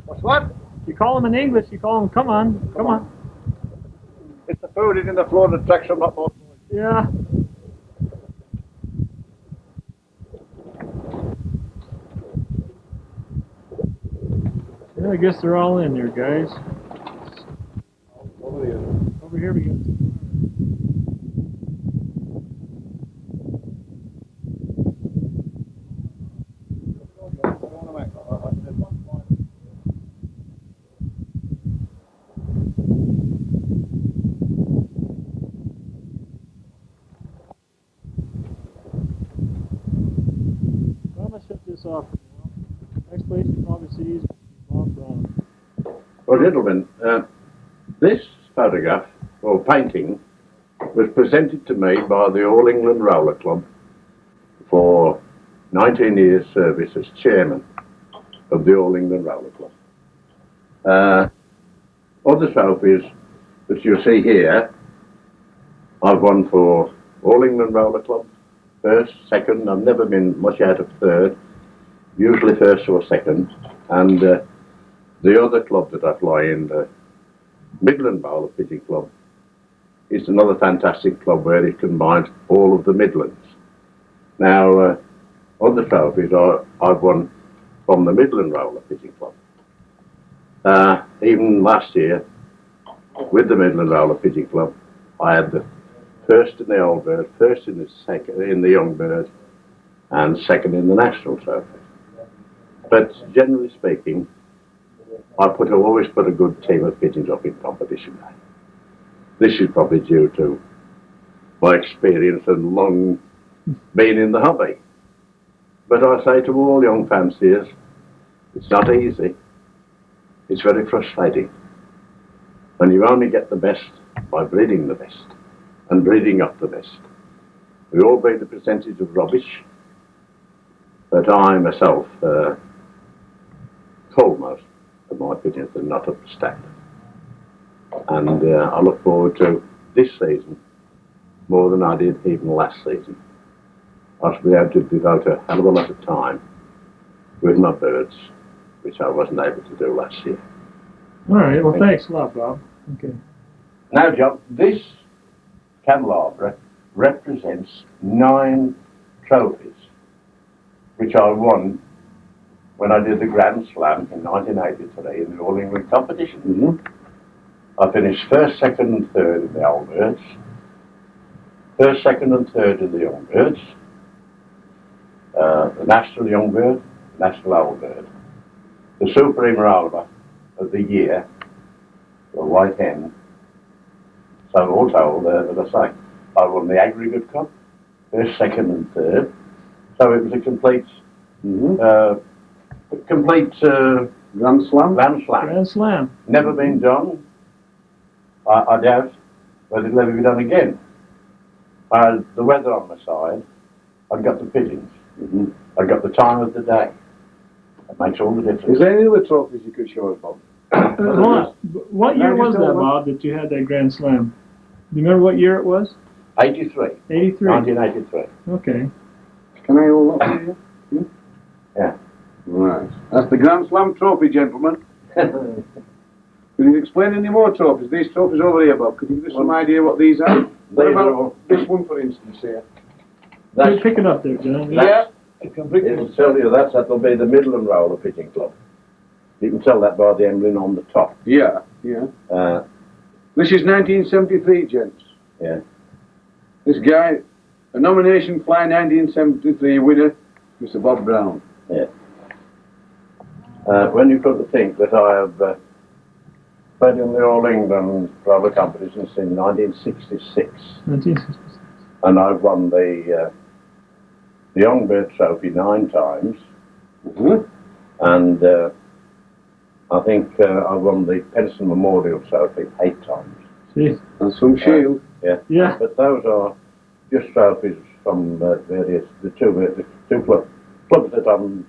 What's what? You call them in English, you call them, come on, come on. It's the food is in the floor that attracts them up more. Yeah. Yeah, I guess they're all in there, guys. Over here we got some. I'm gonna shut this off for now. Next place you probably see is Bob Brown. Well, gentlemen, this photograph, or painting, was presented to me by the All England Roller Club for 19 years service as chairman of the All England Roller Club. Other trophies that you see here, I've won for All England Roller Club, first, second. I've never been much out of third, usually first or second. And the other club that I fly in, the Midland Roller Pigeon Club, is another fantastic club where it combines all of the Midlands. Now, other trophies I've won from the Midland Roller Pigeon Club. Even last year, with the Midland Roller Pigeon Club, I had the first in the old bird, first in the second in the young bird, and second in the national trophy. But generally speaking, I always put a good team of pigeons up in competition. This is probably due to my experience and long being in the hobby. But I say to all young fanciers, it's not easy. It's very frustrating. And you only get the best by breeding the best and breeding up the best. We all breed a percentage of rubbish, but I myself told most of my pigeons are not up to standard. And I look forward to this season more than I did even last season. I shall be able to devote a hell of a lot of time with my birds, which I wasn't able to do last year. All right, well, thanks a lot, Bob. Okay. Now, John, this candelabra represents 9 trophies, which I won when I did the Grand Slam in 1983 in the All England competition. Mm-hmm. I finished first, second, and third in the old birds, first, second, and third in the young birds, the national young bird, national old bird, the Supreme Roller of the year, the white hen. So all told, as I say, I won the aggregate cup, first, second, and third. So it was a complete Complete Grand Slam? Grand Slam. Grand Slam. Never been done. I doubt whether it'll ever be done again. The weather on my side, I've got the pigeons. I've got the time of the day. It makes all the difference. Is there any other trophies you could show us, Bob? What year was that, Bob, that you had that Grand Slam? Do you remember what year it was? 83. 83. 1983. Okay. Can I hold up here? Yeah. Right. That's the Grand Slam trophy, gentlemen. Can you explain any more trophies? These trophies over here, Bob. Could you give us some idea what these are? What about this one, for instance, here? Pick it up there, John. Yeah. It'll tell you that'll be the Midland Roller Pigeon Club. You can tell that by the emblem on the top. Yeah. This is 1973, gents. Yeah. This guy, a nomination fly 1973 winner, Mr. Bob Brown. Yeah. When you come to think that I have played in the All England roller competition since 1966, 1966. and I've won the Young Bird Trophy 9 times, and I think I won the Penson Memorial Trophy 8 times. See? And some shield. Yeah. But those are just trophies from various the two clubs that I'm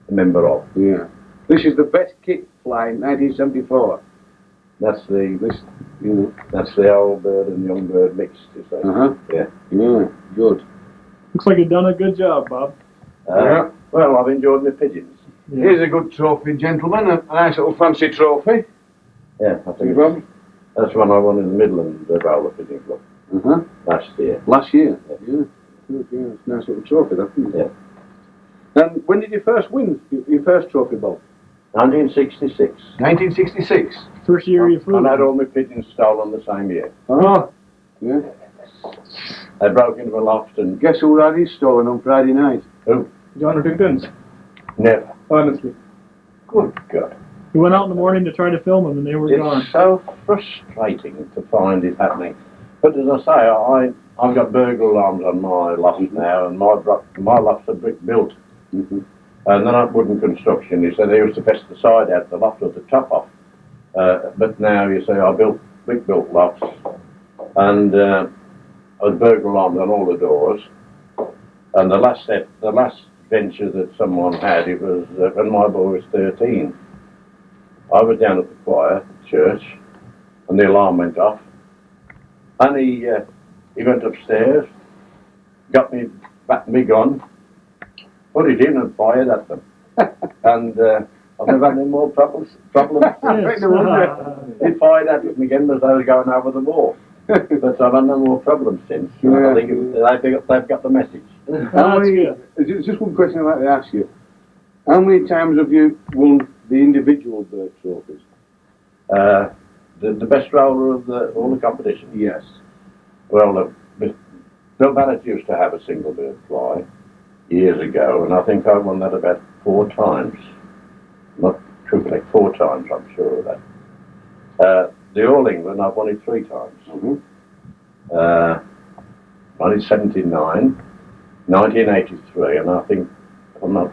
a member of. Yeah. This is the best kick fly in 1974. That's the old bird and young bird mixed, you say. Yeah. Yeah. Good. Looks like you've done a good job, Bob. Yeah. Well, I've enjoyed my pigeons. Yeah. Here's a good trophy, gentlemen. A nice little fancy trophy. Yeah, I think Bob? that's one I won in the Midland Roller Pigeon Club last year. Last year. Yeah. Good, yeah. It's a nice little trophy, that, isn't it? Yeah. And when did you first win your first trophy, Bob? 1966. 1966. First year you flew. And I had all my pigeons stolen the same year. Oh, Yeah. They broke into my loft and Guess who had his stolen on Friday night? who? John Pigeons. Never. Honestly. Good God. We went out in the morning to try to film them, and they were gone. It's so frustrating to find it happening. But as I say, I've got burglar alarms on my loft now, and my lofts are brick built. And they're not wooden construction. You say they used to vest the side out, the loft with the top off. But now you say I built brick built lofts, and I had burglar alarms on all the doors. And the last venture that someone had, it was when my boy was 13. I was down at the choir at church, and the alarm went off. And he went upstairs, got me gun, put it in and fired at them. And I've never had any more problems. Yes. He fired at them again as they were going over the wall. But I've had no more problems since. Yeah. I think they've got the message. How many, just one question I'd like to ask you. How many times have you won the individual bird trophies? The best roller of all the competition. Yes. Well, Bill Bannett used to have a single bird fly years ago, and I think I won that about 4 times. Not truthfully, 4 times, I'm sure of that. The All England, I've won it 3 times. 1979, 1983, and I think I'm not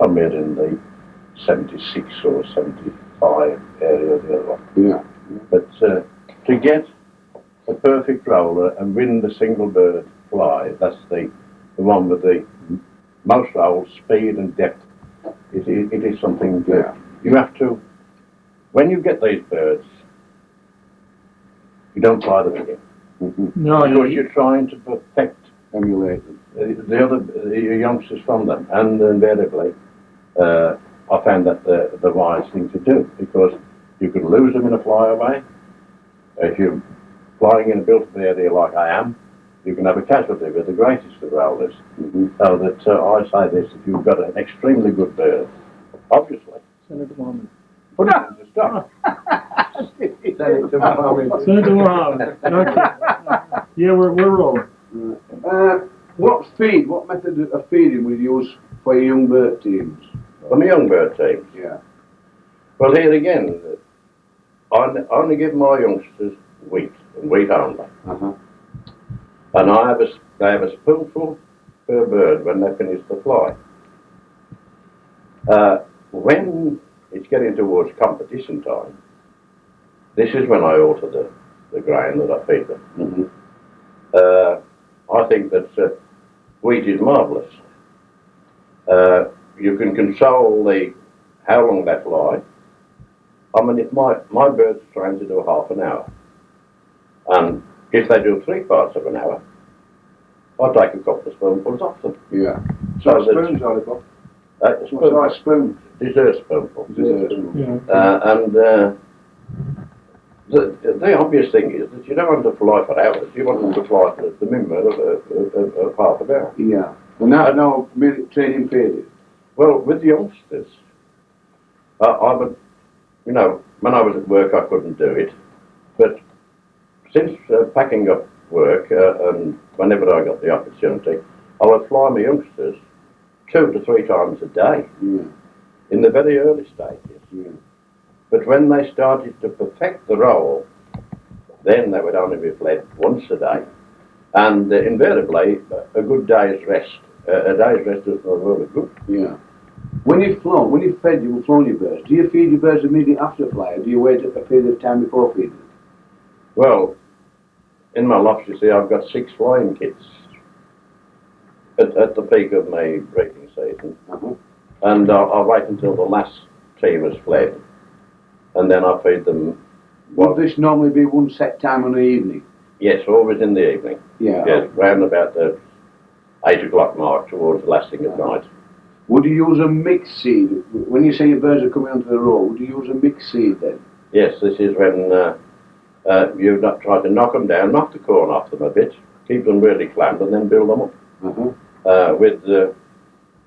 somewhere in the 76 or 75 area of the other one. Yeah. But to get a perfect roller and win the single bird fly, that's the one with the most rolls, speed and depth. It is something good. Yeah. You have to, when you get these birds, you don't fly them again. No, Because you're trying to perfect Emulate them. the youngsters from them, and invariably, I found that the wise thing to do, because you can lose them in a flyaway. If you're flying in a built-up area like I am, you can have a casualty with the greatest of rollers. So that I say this: if you've got an extremely good bird, obviously, Senator Mohammed. put it in the stock. Senator Mohammed. Senator Mohammed. Okay. Yeah, we're rolling. What method of feeding will you use for your young bird teams? On the young bird teams. Yeah. Well, here again, I only give my youngsters wheat and wheat only. And they have a spoonful per bird when they finish the fly. When it's getting towards competition time, this is when I alter the grain that I feed them. I think that wheat is marvellous. You can control how long they fly. I mean, if my birds are trying to do half an hour, and if they do 3 parts of an hour, I take a couple of spoonfuls off them. Yeah. So So spoons, Oliver. spoon, Nice spoon. dessert spoonful. Dessert. The obvious thing is that you don't want them to fly for hours. You want them to fly for the minimum of half an hour. Yeah. And now, training period. Well, with the youngsters, I would, you know, when I was at work I couldn't do it, but since packing up work and whenever I got the opportunity, I would fly my youngsters 2 to 3 times a day in the very early stages. Yeah. But when they started to perfect the role, then they would only be fled once a day. And invariably, a good day's rest. A day's rest is really good. Yeah. When you've fed, you've flown your birds, do you feed your birds immediately after a fly, or do you wait a period of time before feeding them? Well, in my loft, you see, I've got 6 flying kits at the peak of my breeding season. And I'll wait until the last team has fled. And then I feed them. Would this normally be one set time in the evening? Yes, always in the evening. Yeah. Yes, round about the 8 o'clock mark towards the last thing at night. Would you use a mixed seed? When you say your birds are coming onto the row, would you use a mixed seed then? Yes, this is when you try to knock them down, knock the corn off them a bit, keep them really clammed, and then build them up. With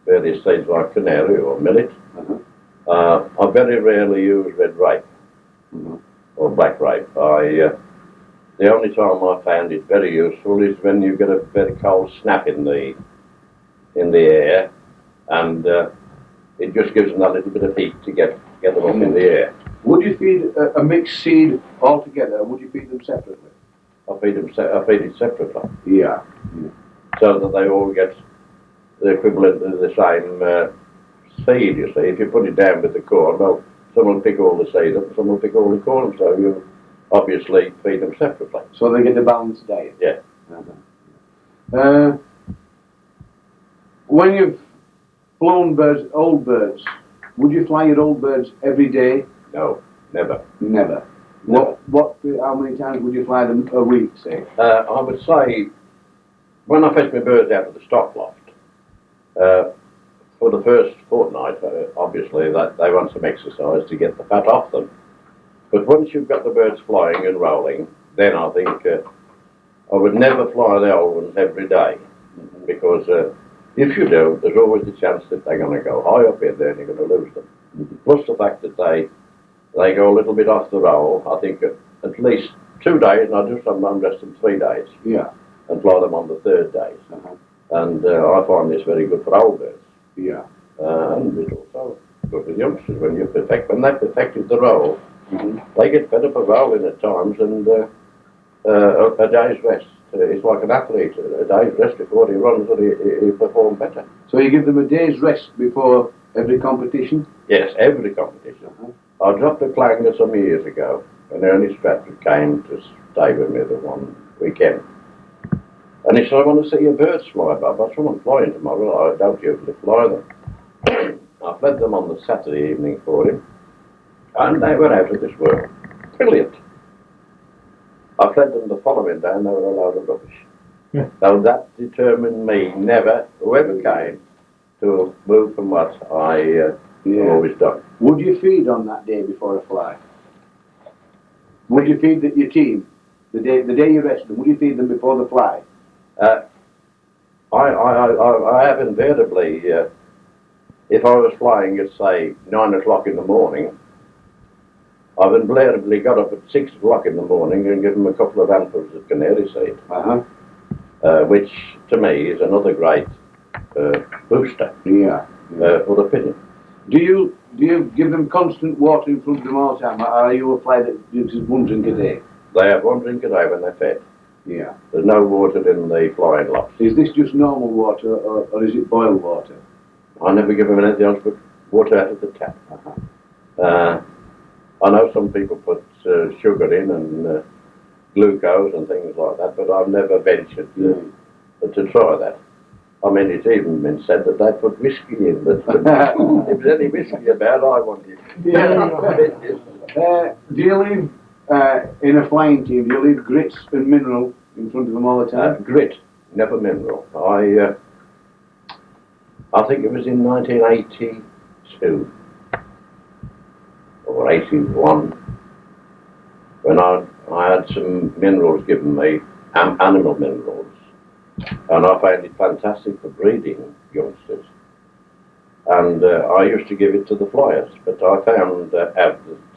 various seeds like canary or millet. I very rarely use red rape or black rape. The only time I found it very useful is when you get a very cold snap in the air, and it just gives them that little bit of heat to get them up in the air. Would you feed a mixed seed altogether, or would you feed them separately? I feed it separately. Yeah. So that they all get the equivalent of the same seed, you see. If you put it down with the corn, well, some will pick all the seed up, some will pick all the corn, so you obviously feed them separately. So they get a balanced diet? Yeah. When you've flown birds, old birds, would you fly your old birds every day? No, never. Never. How many times would you fly them a week, say? I would say, when I fetch my birds out of the stock loft, for the first fortnight, obviously, they want some exercise to get the fat off them. But once you've got the birds flying and rolling, then I think I would never fly the old ones every day, because if you do, there's always the chance that they're going to go high up in there and you're going to lose them. Plus the fact that they go a little bit off the roll. I think at least 2 days, and I do sometimes rest them 3 days. Yeah. And fly them on the 3rd day. And I find this very good for old birds. Yeah. And it's also good for youngsters when they've perfected the role. They get fed up of rolling at times, and a day's rest. It's like an athlete. A day's rest before he runs, and he performs better. So you give them a day's rest before every competition? Yes, every competition. I dropped a clanger some years ago, and Ernie Stratford came to stay with me the one weekend. And he said, I want to see your birds fly, Bob. I said, I'm flying tomorrow. I don't usually fly them. I fled them on the Saturday evening for him, and they were out of this world. Brilliant. I fled them the following day, and they were a load of rubbish. So that determined me never, whoever came, to move from what I always done. Would you feed on that day before a fly? Would you feed your team the day you rest them? Would you feed them before the fly? I have invariably, if I was flying at say 9 o'clock in the morning, I've invariably got up at 6 o'clock in the morning and given them a couple of handfuls of canary seed, which to me is another great booster for the pigeon. Do you give them constant water in front of them all the time, or are you a fly that uses one drink a day? They have one drink a day when they're fed. Yeah. There's no water in the flying lofts. Is this just normal water, or is it boiled water? I never give them anything else but water out of the tap. I know some people put sugar in and glucose and things like that, but I've never ventured to try that. I mean, it's even been said that they put whiskey in, but if there's any whiskey about, I want it. Do you leave in a flying team? Do you leave grits and mineral in front of them all the time? Grit, never mineral. I think it was in 1982 or 81 when I had some minerals given me, animal minerals, and I found it fantastic for breeding youngsters. And I used to give it to the flyers, but I found out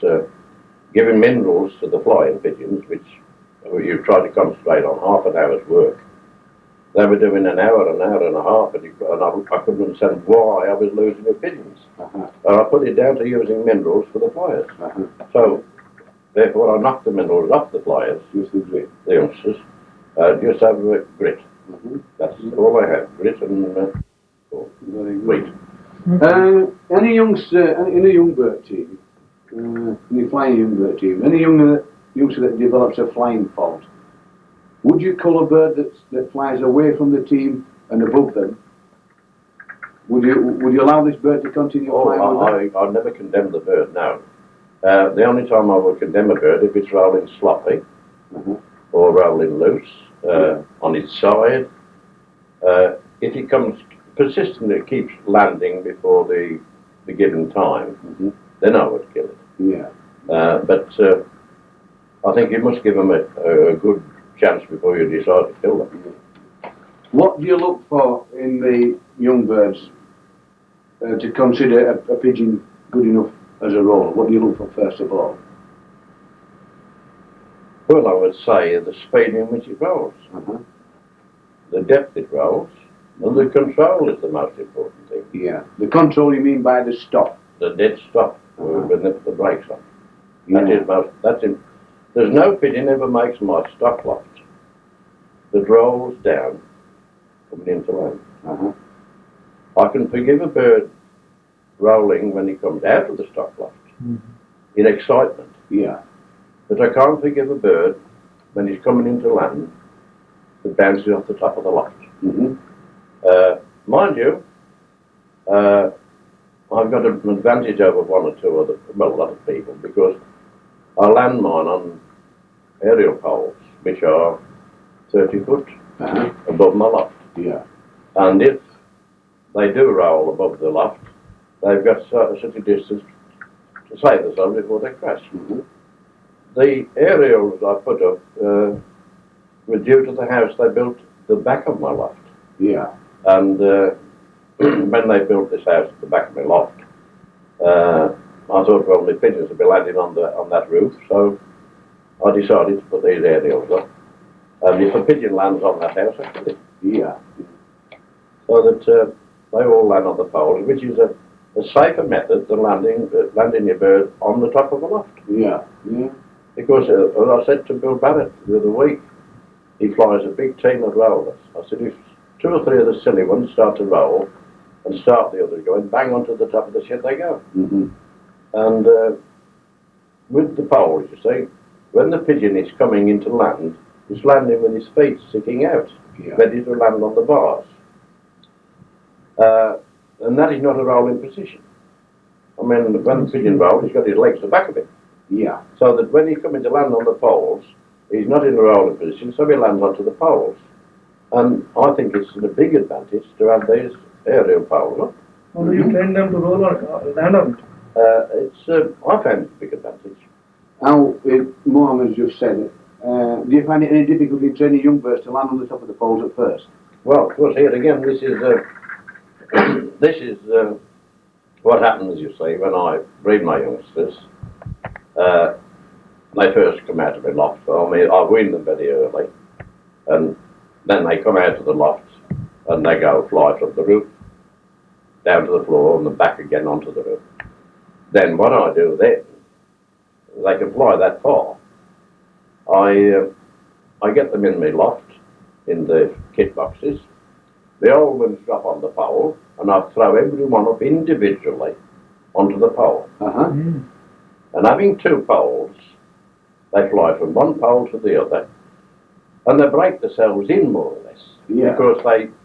that giving minerals to the flying pigeons, which you try to concentrate on half an hour's work, they were doing an hour and a half, and I couldn't understand why I was losing the pigeons. And I put it down to using minerals for the flyers. So, therefore, I knocked the minerals off the flyers, the youngsters, just have grit. That's all I had, grit and wheat. Any youngster in a young bird team, in a flying young bird team, any youngster that develops a flying fault, would you cull a bird that flies away from the team and above them? Would you allow this bird to continue flying? I'd never condemn the bird, no. The only time I would condemn a bird if it's rolling sloppy or rolling loose on its side. If it comes persistently, it keeps landing before the given time, then I would kill it. But I think you must give them a good chance before you decide to kill them. What do you look for in the young birds to consider a pigeon good enough as a roller? What do you look for first of all? Well, I would say the speed in which it rolls, the depth it rolls, and the control is the most important thing. The control you mean by the stop? The dead stop, when they put the brakes on. There's no pigeon ever makes my stock loft that rolls down coming into land. I can forgive a bird rolling when he comes out of the stock loft in excitement. But I can't forgive a bird when he's coming into land that bounces off the top of the loft. Mind you, I've got an advantage over one or two other, well, a lot of people, because I land mine on aerial poles, which are 30 foot above my loft. And if they do roll above the loft, they've got such a distance to save themselves before they crash. The aerials I put up were due to the house they built the back of my loft. And when they built this house at the back of my loft, I thought, well, my pigeons would be landing on that roof, so I decided to put these aerials up. And if a pigeon lands on that house, I kill it. So that they all land on the poles, which is a safer method than landing your bird on the top of a loft. Because, as I said to Bill Barrett the other week, he flies a big team of rollers. I said, if 2 or 3 of the silly ones start to roll and start the others going, bang onto the top of the shed they go. And with the poles, you see, when the pigeon is coming into land, he's landing with his feet sticking out, ready to land on the bars. And that is not a rolling position. I mean, when the pigeon rolls, he's got his legs at the back of him. So that when he's coming to land on the poles, he's not in a rolling position, so he lands onto the poles. And I think it's a big advantage to have these aerial poles. How do you train them to roll or land on it? I find it a big advantage. Now, Mohammed just said it. Do you find it any difficulty training young birds to land on the top of the poles at first? Well, of course, here again, this is what happens, you see, when I breed my youngsters. They first come out of the loft. I wean them very early, and then they come out of the loft and they go fly from the roof down to the floor and then back again onto the roof. Then what I do then, they can fly that far. I get them in my loft in the kit boxes. The old ones drop on the pole, and I throw every one up individually onto the pole. Uh-huh. Mm. And having two poles, they fly from one pole to the other, and they break themselves in more or less, Yeah. because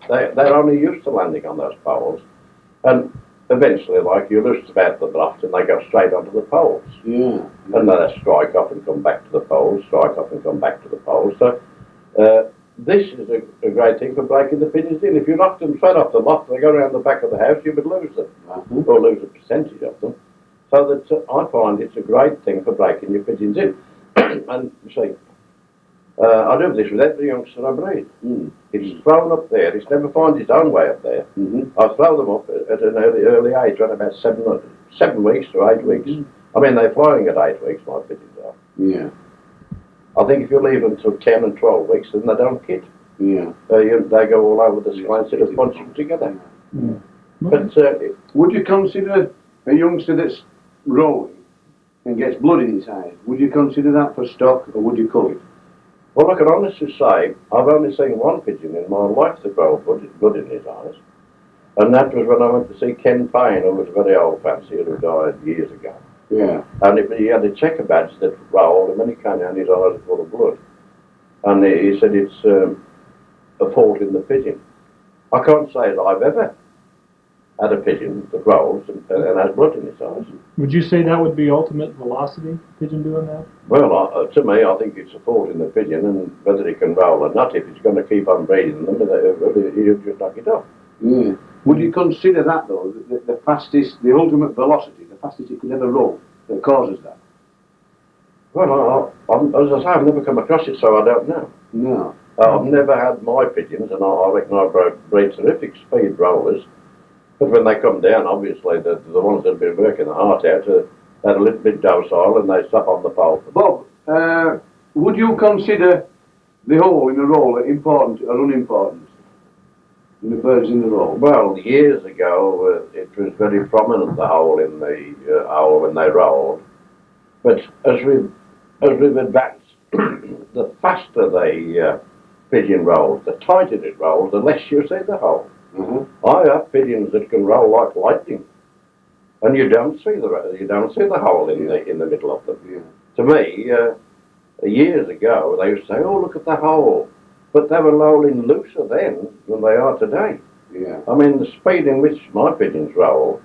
they're only used to landing on those poles, and eventually, like, you lose about the loft and they go straight onto the poles. Yeah. And they strike off and come back to the poles, strike off and come back to the poles. So this is a great thing for breaking the pigeons in. If you knocked them straight off the loft and they go around the back of the house, you would lose them, or lose a percentage of them. So that I find it's a great thing for breaking your pigeons in. And you see, I do this with every youngster I breed. It's thrown up there. It's never found its own way up there. I throw them up at an early age, around about 7 weeks to 8 weeks. I mean, they're flying at 8 weeks, my pigeons are. Yeah. I think if you leave them till 10 and 12 weeks, then they don't kit. Yeah. They go all over the sky instead of bunching together. But Would you consider a youngster that's rolling and gets blood in his eyes, would you consider that for stock, or would you cull it? well, I can honestly say I've only seen one pigeon in my life that rolled blood in his eyes, and that was when I went to see Ken Payne, who was a very old fancier who died years ago. Yeah. And he had a checker badge that rolled, and when he came down, his eyes were full of blood. And he said it's a fault in the pigeon. I can't say that I've ever had a pigeon that rolls and has blood in its eyes. Would you say that would be ultimate velocity, pigeon doing that? Well, to me, I think it's a fault in the pigeon, and whether it can roll or not, if it's going to keep on breeding them, he'll just knock it off. Yeah. Would you consider that, though, the fastest, the ultimate velocity, the fastest it could ever roll, that causes that? Well, as I say, I've never come across it, so I don't know. No. I've never had my pigeons, and I reckon I breed terrific speed rollers. But when they come down, obviously, the ones that have been working the heart out, they're a little bit docile and they stop on the pole. Bob, would you consider the hole in a roller important or unimportant in the birds in the roll? Well, years ago, it was very prominent, the hole in the hole when they rolled. But as we've advanced, the faster the pigeon rolls, the tighter it rolls, the less you see the hole. I have pigeons that can roll like lightning, and you don't see the hole in the middle of them. Yeah. To me, years ago, they used to say, "Oh, look at the hole," but they were rolling looser then than they are today. Yeah. I mean, the speed in which my pigeons roll,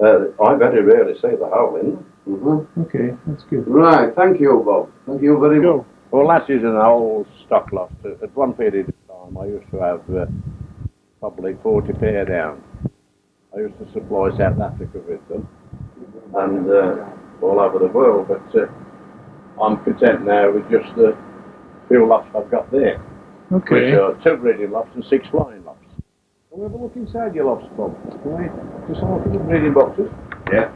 I very rarely see the hole in them. Okay, that's good. Right, thank you, Bob. Thank you very much. Well, that is an old stock loft. At one period of time, I used to have probably 40 pair down. I used to supply South Africa with them, and all over the world, but I'm content now with just the few lofts I've got there. Okay. Which are 2 breeding lofts and 6 flying lofts. Can we have a look inside your lofts, Bob? Can we just have a look at the breeding boxes? Yeah.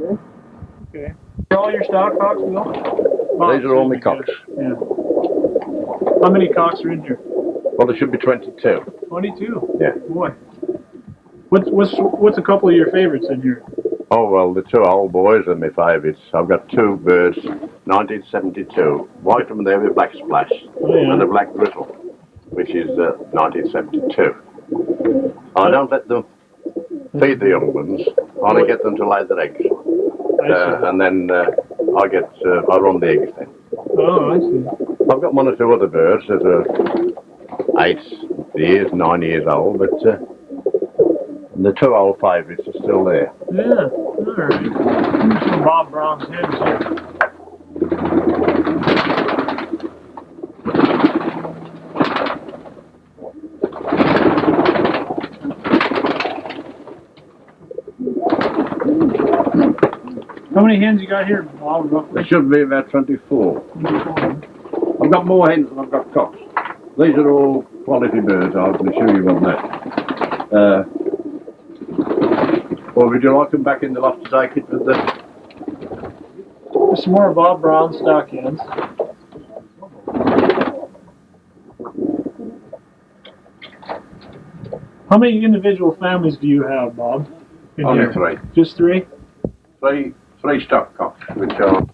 Okay. Okay. Are all your stock cocks, Bill? These are all my cocks. Yeah. How many cocks are in here? Well, there should be 22. 22? Yeah. Boy. What's a couple of your favorites in here? Oh, well, the 2 old boys are my favourites. I've got 2 birds, 1972. White one there with black splash, and a black grizzle, which is 1972. I don't let them feed the young ones. I only get them to lay their eggs. And then I run the eggs then. Oh, I see. I've got 1 or 2 other birds that are 8 years, 9 years old, but the 2 old favourites are still there. Yeah, alright. Here's some Bob Brown's hens here. How many hens you got here, Bob, roughly? There should be about 24. I've got more hens than I've got cocks. These are all quality birds, I can assure you on that. Or would you like them back in the loft to take it with the... There's some more Bob Brown stock hens. How many individual families do you have, Bob? Only 3. Just 3? 3 stock cocks, which are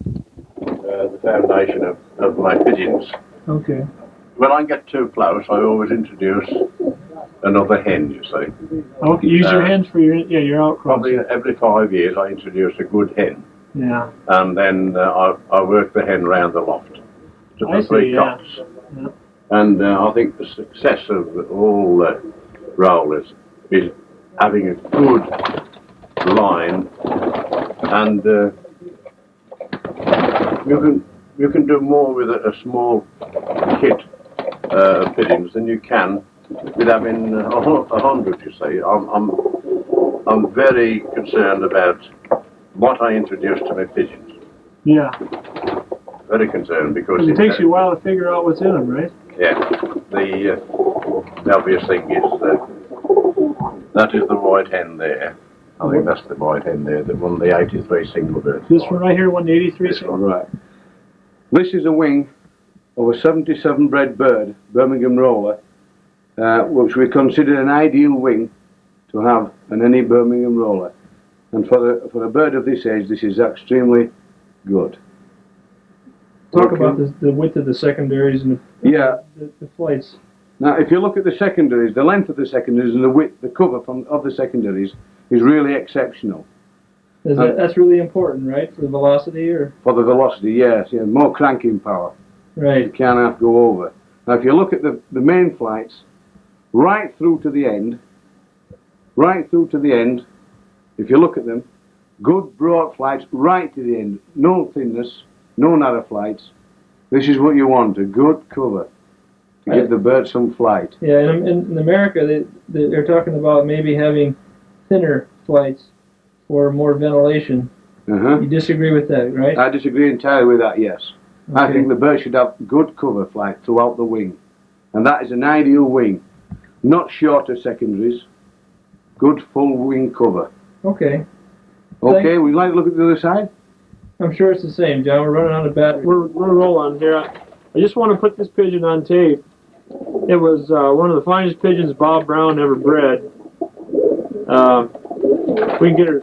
the foundation of my pigeons. Okay. when I get too close, I always introduce another hen, you see. Okay, use your hens for your outcrops. Probably every 5 years I introduce a good hen. Yeah. And then I work the hen round the loft to the three cocks. Yeah. And I think the success of all rollers is having a good line, and you can do more with a small kit of pigeons than you can with having 100. You see, I'm very concerned about what I introduce to my pigeons. Yeah. Very concerned because it takes you a while to figure out what's in them, right? Yeah. The obvious thing is that is the white hen there. I think that's the white hen there that won the 83 single bird. This one right here won the 83 single? Right. This is a wing of a 77 bred bird, Birmingham roller, which we consider an ideal wing to have in any Birmingham roller. And for a bird of this age, this is extremely good. Talk about the width of the secondaries and the flights. Now, if you look at the secondaries, the length of the secondaries and the width, the cover of the secondaries is really exceptional. That's really important, right, for the velocity, or? For the velocity, yes, yeah, more cranking power. Right. You can't have to go over. Now, if you look at the main flights, right through to the end, if you look at them, good broad flights right to the end, no thinness, no narrow flights. This is what you want, a good cover to give the bird some flight. Yeah, and in America, they're talking about maybe having thinner flights for more ventilation. You disagree with that, right? I disagree entirely with that, yes. Okay. I think the bird should have good cover flight throughout the wing. And that is an ideal wing. Not shorter secondaries, good full wing cover. Okay. Okay, would you like to look at the other side? I'm sure it's the same, John. We're running out of battery. We're rolling here. I just want to put this pigeon on tape. It was one of the finest pigeons Bob Brown ever bred. We can get her.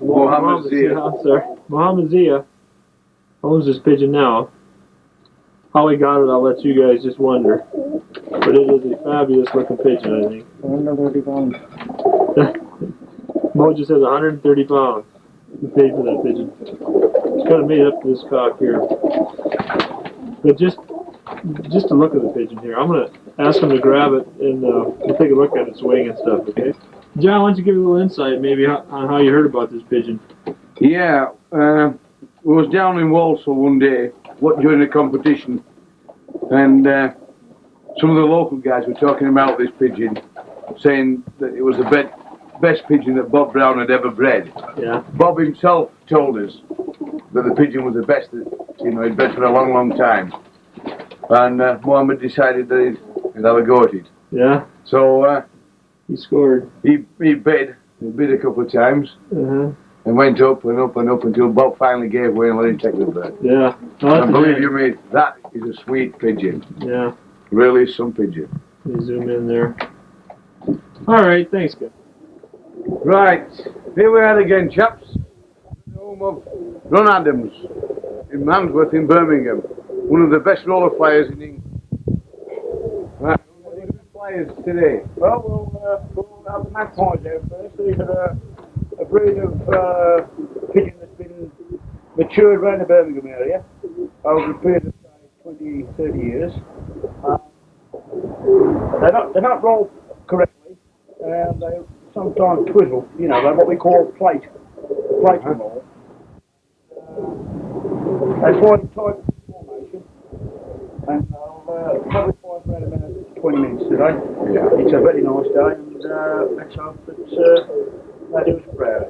Mohammed Zia. I'm sorry. Mohammed Zia owns this pigeon now. How he got it, I'll let you guys just wonder. But it is a fabulous looking pigeon, I think. 130 pounds. Mo just says 130 pounds. He paid for that pigeon. It's kind of made up to this cock here. But just to look at the pigeon here, I'm going to ask him to grab it and we'll take a look at its wing and stuff, okay? John, why don't you give a little insight maybe on how you heard about this pigeon? Yeah, I was down in Walsall one day during a competition, and some of the local guys were talking about this pigeon, saying that it was the best pigeon that Bob Brown had ever bred. Yeah. Bob himself told us that the pigeon was the best that he'd bred for a long, long time. And Mohammed decided that he'd have a go at it. Yeah. So he scored. He bid a couple of times, and went up and up and up until Bob finally gave way and let him take the bird. Yeah. And believe you me, that is a sweet pigeon. Yeah. Really some pigeon. Let me zoom in there. All right, thanks, guys. Right, here we are again, chaps. The home of Ron Adams in Mansworth in Birmingham. One of the best roller flyers in England. Right, what are the flyers today? Well, we'll have the magpies there first. These are a breed of pigeon that's been matured around the Birmingham area over a period of 20, 30 years. They're not rolled correctly. They sometimes twizzle, they're what we call plate roll. They fly in type formation, and I'll probably fly for around about 20 minutes today. Yeah. It's a very nice day, and let's hope that they do us proud.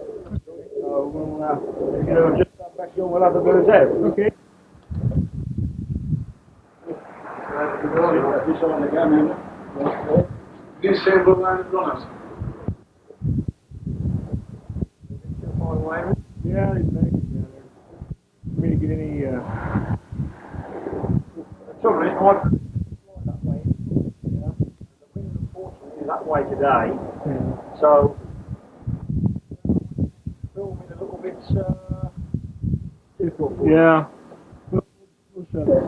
So we'll just come back here and we'll have the birds out. Okay. This on again, This same line of runners. Yeah, he's making it down there. We didn't get any. Sorry, I fly that way. Yeah. The wind, unfortunately, is that way today. Yeah. So, filming a little bit difficult. Yeah. We'll shut it.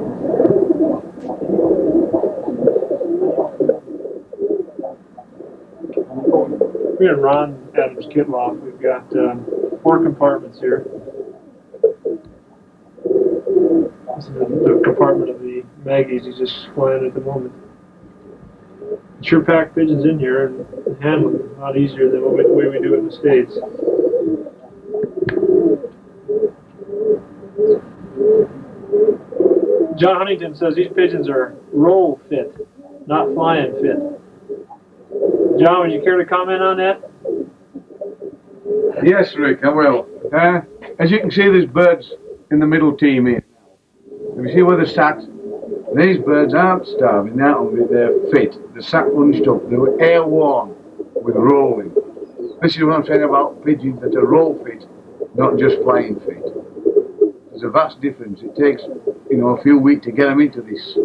Here in Ron Adams' kit loft, we've got 4 compartments here. This is the compartment of the Maggies he's just flying at the moment. Sure pack pigeons in here and handle them a lot easier than the way we do it in the States. John Huntington says these pigeons are roll fit, not flying fit. John, would you care to comment on that? Yes, Rick, I will. As you can see, there's birds in the middle team here. If you see where they're sat, these birds aren't starving, they're hungry, they're fit. They're sat bunched up, they're air-worn with rolling. This is what I'm saying about pigeons that are roll fit, not just flying fit. There's a vast difference. It takes, a few weeks to get them into this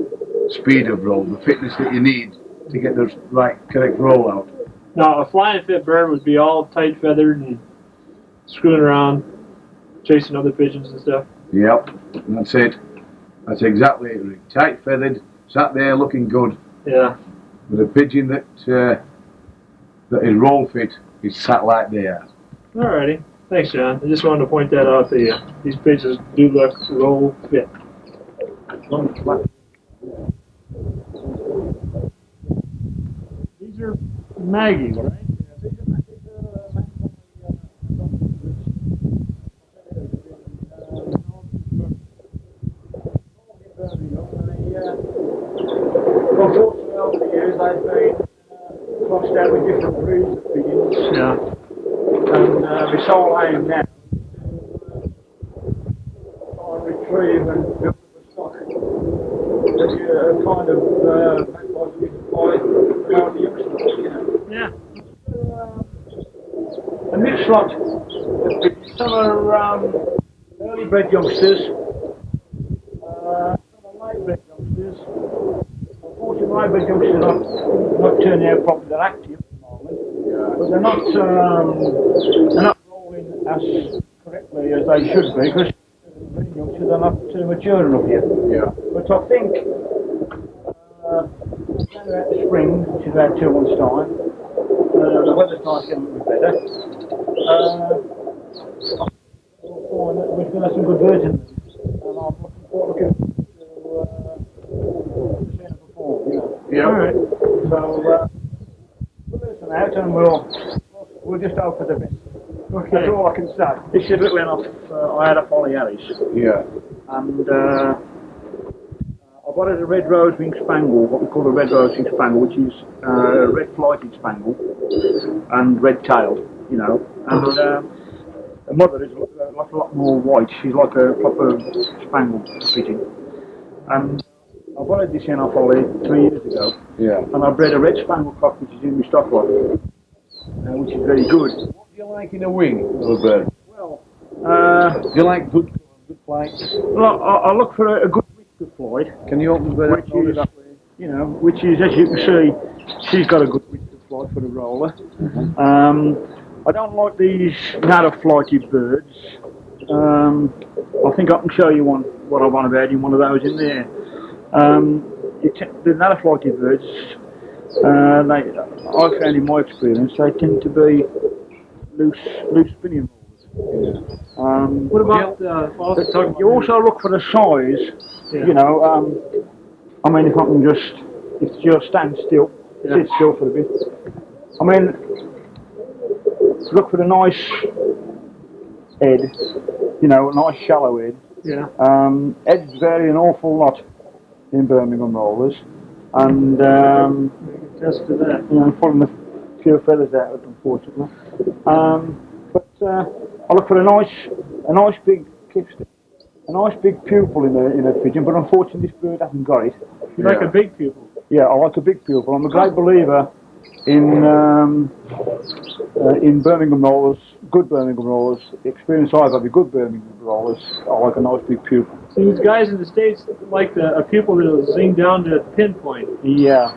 speed of roll, the fitness that you need to get the right, correct roll out. Now, a flying fit bird would be all tight feathered and screwing around, chasing other pigeons and stuff. Yep, that's it. That's exactly it, Rick. Tight feathered, sat there looking good. Yeah. With a pigeon that is roll fit is sat like they are. Alrighty. Thanks, John. I just wanted to point that out to you. These pigeons do look roll fit. These are Maggies, right? Unfortunately, over the years, they've been crossed out with different breeds of pigeons. Yeah. And my sole aim now is to try and retrieve and build up a stock. That you kind of by the youngsters, Yeah. A mixed lot of pigeons. Some are early bred youngsters, some are late bred youngsters. Unfortunately, late bred youngsters are not turning out properly. They're active at the moment, but they're not rolling as correctly as they should be because youngsters are not mature enough yet. Yeah. But I think around about the spring, which is about 2 months' time, the weather's nice getting a little bit better. We'll find that we're going to have some good birds in them. And I'm looking to see them perform, Yeah. Alright. So, we'll listen out and we'll just hope for the best. Okay. That's all I can say. This is a bit went off, I had a Polly Harris. Yeah. And I bought a red rose-winged spangle, what we call a red rose-winged spangle, which is red flighted spangle and red-tailed, And the mother is like a lot more white. She's like a proper spangle pigeon. And I bought this in off Ollie 3 years ago. Yeah. And I bred a red spangle cock, which is in my stock lot, which is very good. What do you like in a wing of a bird? Well, Do you like good flight? well, I look for a good width of flight. Can you open the bird up and hold it up? Which is, as you can see, she's got a good width of flight for the roller. I don't like these narrow flighted birds. I think I can show you what I want about in one of those in there. The narrow flighted birds, I found in my experience, they tend to be loose spinning rollers. What about You also look for the size, I mean, if you just stand still, sit still for a bit. I mean, look for a nice head, a nice shallow head. Yeah. Heads vary an awful lot in Birmingham rollers, and Just to that. pulling a few feathers out of it, unfortunately. But I look for a nice big kickstick, a nice big pupil in a pigeon, but unfortunately this bird hasn't got it. You like a big pupil? Yeah, I like a big pupil. I'm a great believer in Birmingham rollers, good Birmingham rollers. The experience I've had with good Birmingham rollers, I like a nice big pupil. So these guys in the States like a pupil that'll zing down to a pinpoint. Yeah.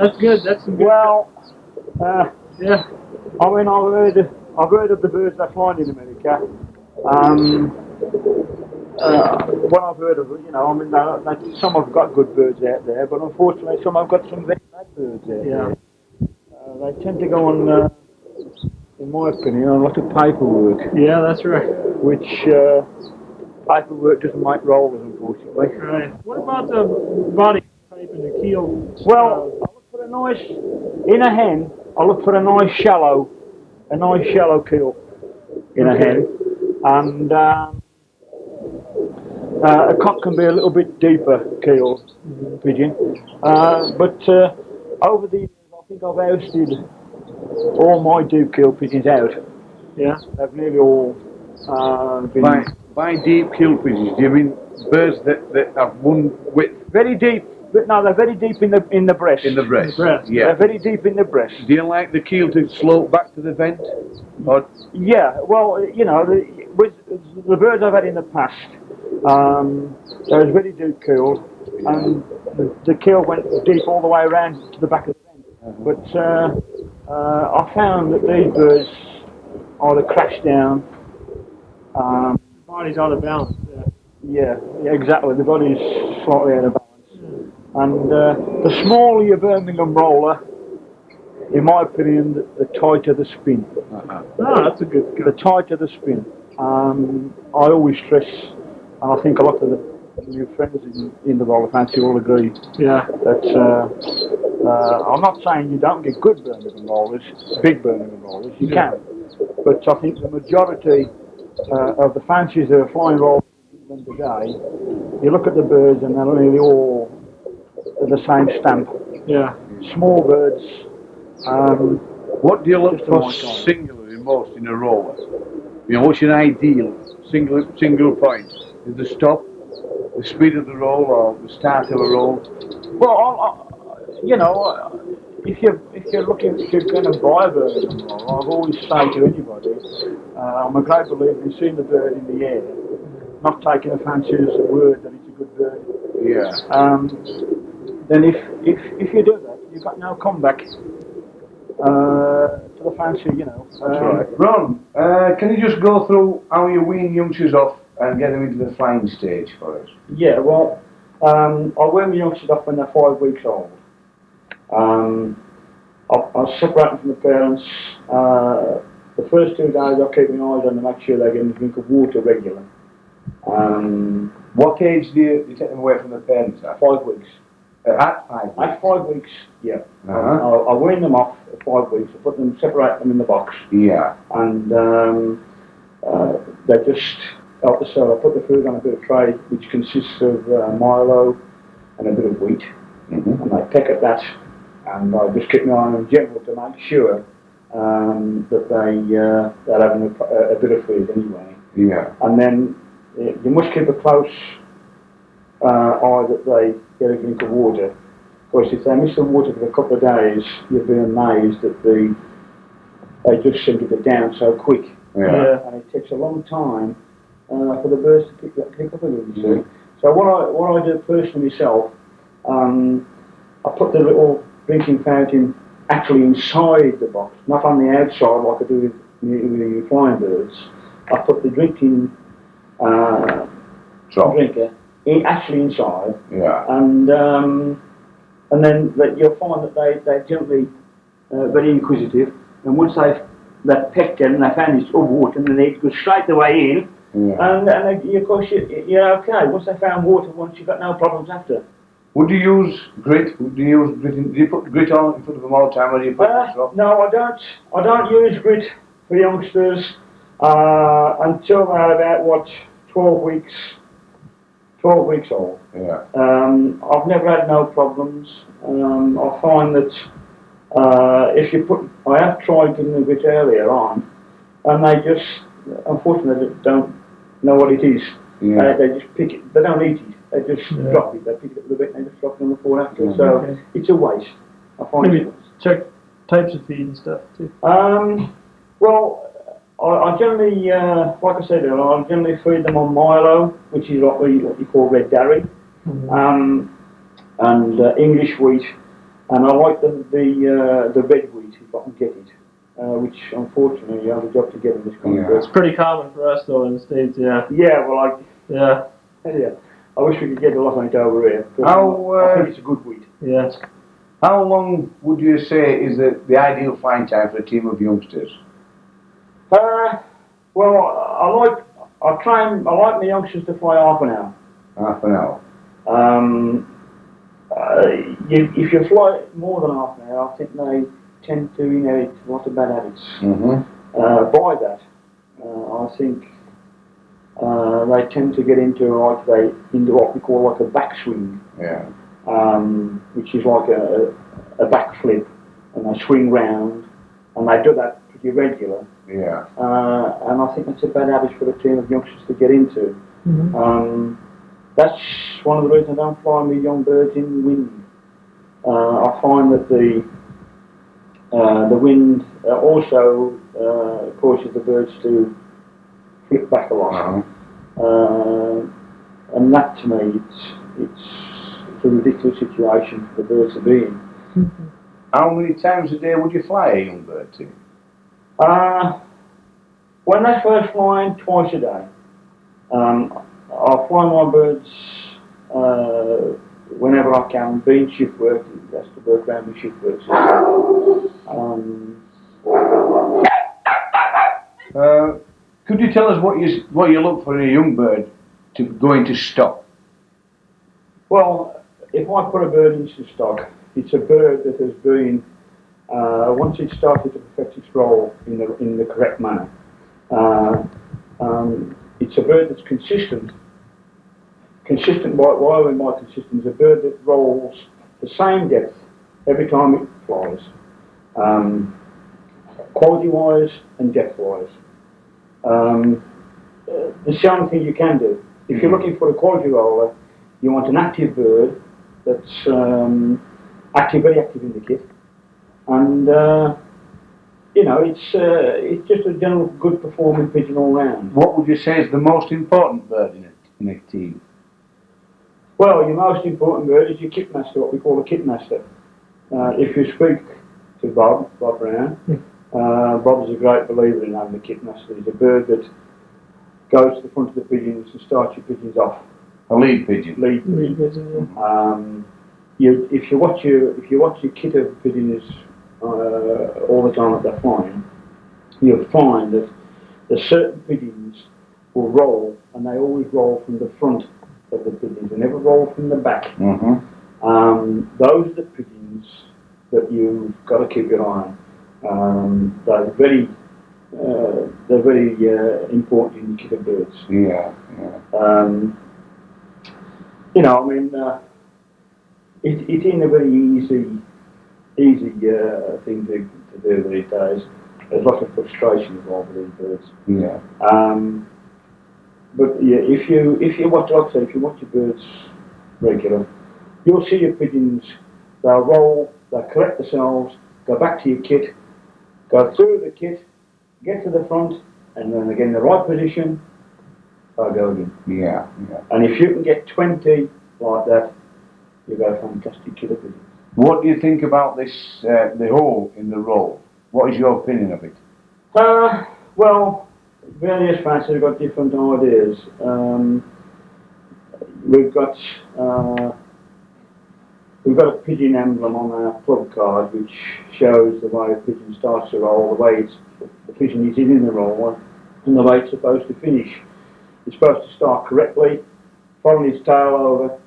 That's good. That's some good. Well, Yeah. I mean, I've heard of the birds that fly in America. What I've heard of, some have got good birds out there, but unfortunately some have got some very bad birds out there. They tend to go on in my opinion, a lot of paperwork, Yeah, that's right. which paperwork doesn't make rollers, unfortunately. Right. What about the body type and the keel? Well, I look for a nice, in a hen, I look for a nice shallow keel in a hen, and a cock can be a little bit deeper keel pigeon, but over the years I think I've ousted all my deep keel pigeons out. Yeah. They've nearly all been By deep kill pigeons, do you mean birds that have one width very deep, but no, they're very deep in the breast. in the breast? Breast. Yeah. They're very deep in the breast. Do you like the keel to slope back to the vent? Or Yeah, well, you know, with the birds I've had in the past, there was very deep keel, and the keel went deep all the way around to the back of the vent. But I found that these birds either crash down. Body's out of balance. Yeah, exactly. The body's slightly out of balance, and the smaller your Birmingham roller, in my opinion, the tighter the spin. Oh, that's a good. The tighter the spin. I always stress, and I think a lot of the new friends in the roller fancy will agree, Yeah. that I'm not saying you don't get good Birmingham rollers, big Birmingham rollers, you can, but I think the majority of the fancies that are flying rollers in England today, you look at the birds and they're nearly all the same stamp. Yeah. Small birds. what do you look Just a for white eye. singularly most in a roller? You know, what's your ideal single point? Is the stop, the speed of the roll, or the start of a roll? Well, you know, if you're looking, if you're going to buy a Birmingham roller, I've always say to anybody, I'm a great believer in seeing the bird in the air, not taking a fancy as a word that it's a good bird. Yeah. Then if you do that, you've got no comeback to the fancy, you know. That's right. Ron, can you just go through how you wean youngsters off and get them into the flying stage for us? Yeah, well, I wean my youngsters off when they're 5 weeks old. I'll separate them from the parents. The first 2 days I'll keep my eyes on them, make sure they're getting a drink of water regularly. What age do you take them away from the parents at? 5 weeks. At 5 weeks? At 5 weeks, yeah. Uh-huh. I'll wean them off at 5 weeks. I separate them in the box, Yeah. and they're just out the cell. I put the food on a bit of tray, which consists of Milo and a bit of wheat, and I peck at that, and I just keep my eye on them general to make sure that they're having a bit of food anyway. Yeah. And then you must keep a close eye that they get a drink of water. Of course, if they miss the water for a couple of days, you'll be amazed that they just seem to go down so quick. Yeah. And it takes a long time for the birds to pick up again, you see. So what I do personally myself, I put the little drinking fountain actually inside the box, not on the outside like I do with the flying birds. I put the drinking drinker actually inside, and then you'll find that they're generally very inquisitive, and once they've pecked it and they found this water, and then they go straight away in, and of course you're okay. Once they found water, you've got no problems after. Would you use grit? Do you put grit on in front of them all the time, or do you put No, I don't use grit for youngsters until they're about 12 weeks old. Yeah. I've never had no problems. I find that if you I have tried giving them a bit earlier on, and they just, unfortunately, don't know what it is. Yeah. They just pick it. They don't eat it. They just drop it. They pick it up a bit and they just drop it on the floor after. So it's a waste. I find Maybe it a waste. check types of feed and stuff too. Well, I generally, like I said earlier, I generally feed them on Milo, which is what you call red dairy, and English wheat, and I like the red wheat if I can get it, which unfortunately you have a job to get in this country. It's pretty common for us though in the States, yeah. Yeah, well, Yeah. I wish we could get a lot of it over here. I think it's a good wheat. Yeah. How long would you say is the ideal flying time for a team of youngsters? Well, I like my youngsters to fly half an hour. Half an hour. If you fly more than half an hour, I think they tend to inherit a lot of bad habits. By that, I think they tend to get into what we call like a backswing. Yeah. Which is like a backflip, and they swing round, and they do that pretty regular. Yeah. And I think that's a bad habit for a team of youngsters to get into. That's one of the reasons I don't fly my young birds in wind. I find that the wind also causes the birds to flip back a lot. And that to me, it's a ridiculous situation for the birds to be in. How many times a day would you fly a young bird to? When they're first flying, twice a day. I fly my birds whenever I can, being shift work, that's to work around my shift work. Could you tell us what you look for in a young bird to go into stock? Well, if I put a bird into stock, it's a bird that has been, once it's started to perfect its role in the correct manner, it's a bird that's consistent. Why am I consistent? It's a bird that rolls the same depth every time it flies, quality-wise and depth-wise. That's the only thing you can do. If you're looking for a quality roller, you want an active bird that's very active in the kit, and it's just a general good performing pigeon all round. What would you say is the most important bird in a team? Well, your most important bird is your kit master, what we call a kit master. If you speak to Bob Brown, Bob's a great believer in having a kit master. He's a bird that goes to the front of the pigeons and starts your pigeons off. A lead pigeon. Lead pigeon. If you watch your kit of pigeons all the time that they're flying, you'll find that the certain pigeons will roll, and they always roll from the front of the pigeons. They never roll from the back. Those are the pigeons that you've got to keep your eye on. They're very important in your kit of birds. Yeah. It ain't a very easy thing to do these days. There's lots of frustration involved with these birds. Yeah. But yeah, if you watch, like I said, if you watch your birds regular, you'll see your pigeons. They'll roll, they'll collect themselves, go back to your kit, go through the kit, get to the front, and then again the right position. I'll go again. Yeah. And if you can get 20 like that, you've got a fantastic kit of pigeons. What do you think about this, the hole in the roll? What is your opinion of it? Well, various fanciers have got different ideas. We've got a pigeon emblem on our club card which shows the way a pigeon starts to roll, the way the pigeon is in the roll, and the way it's supposed to finish. It's supposed to start correctly, following its tail over,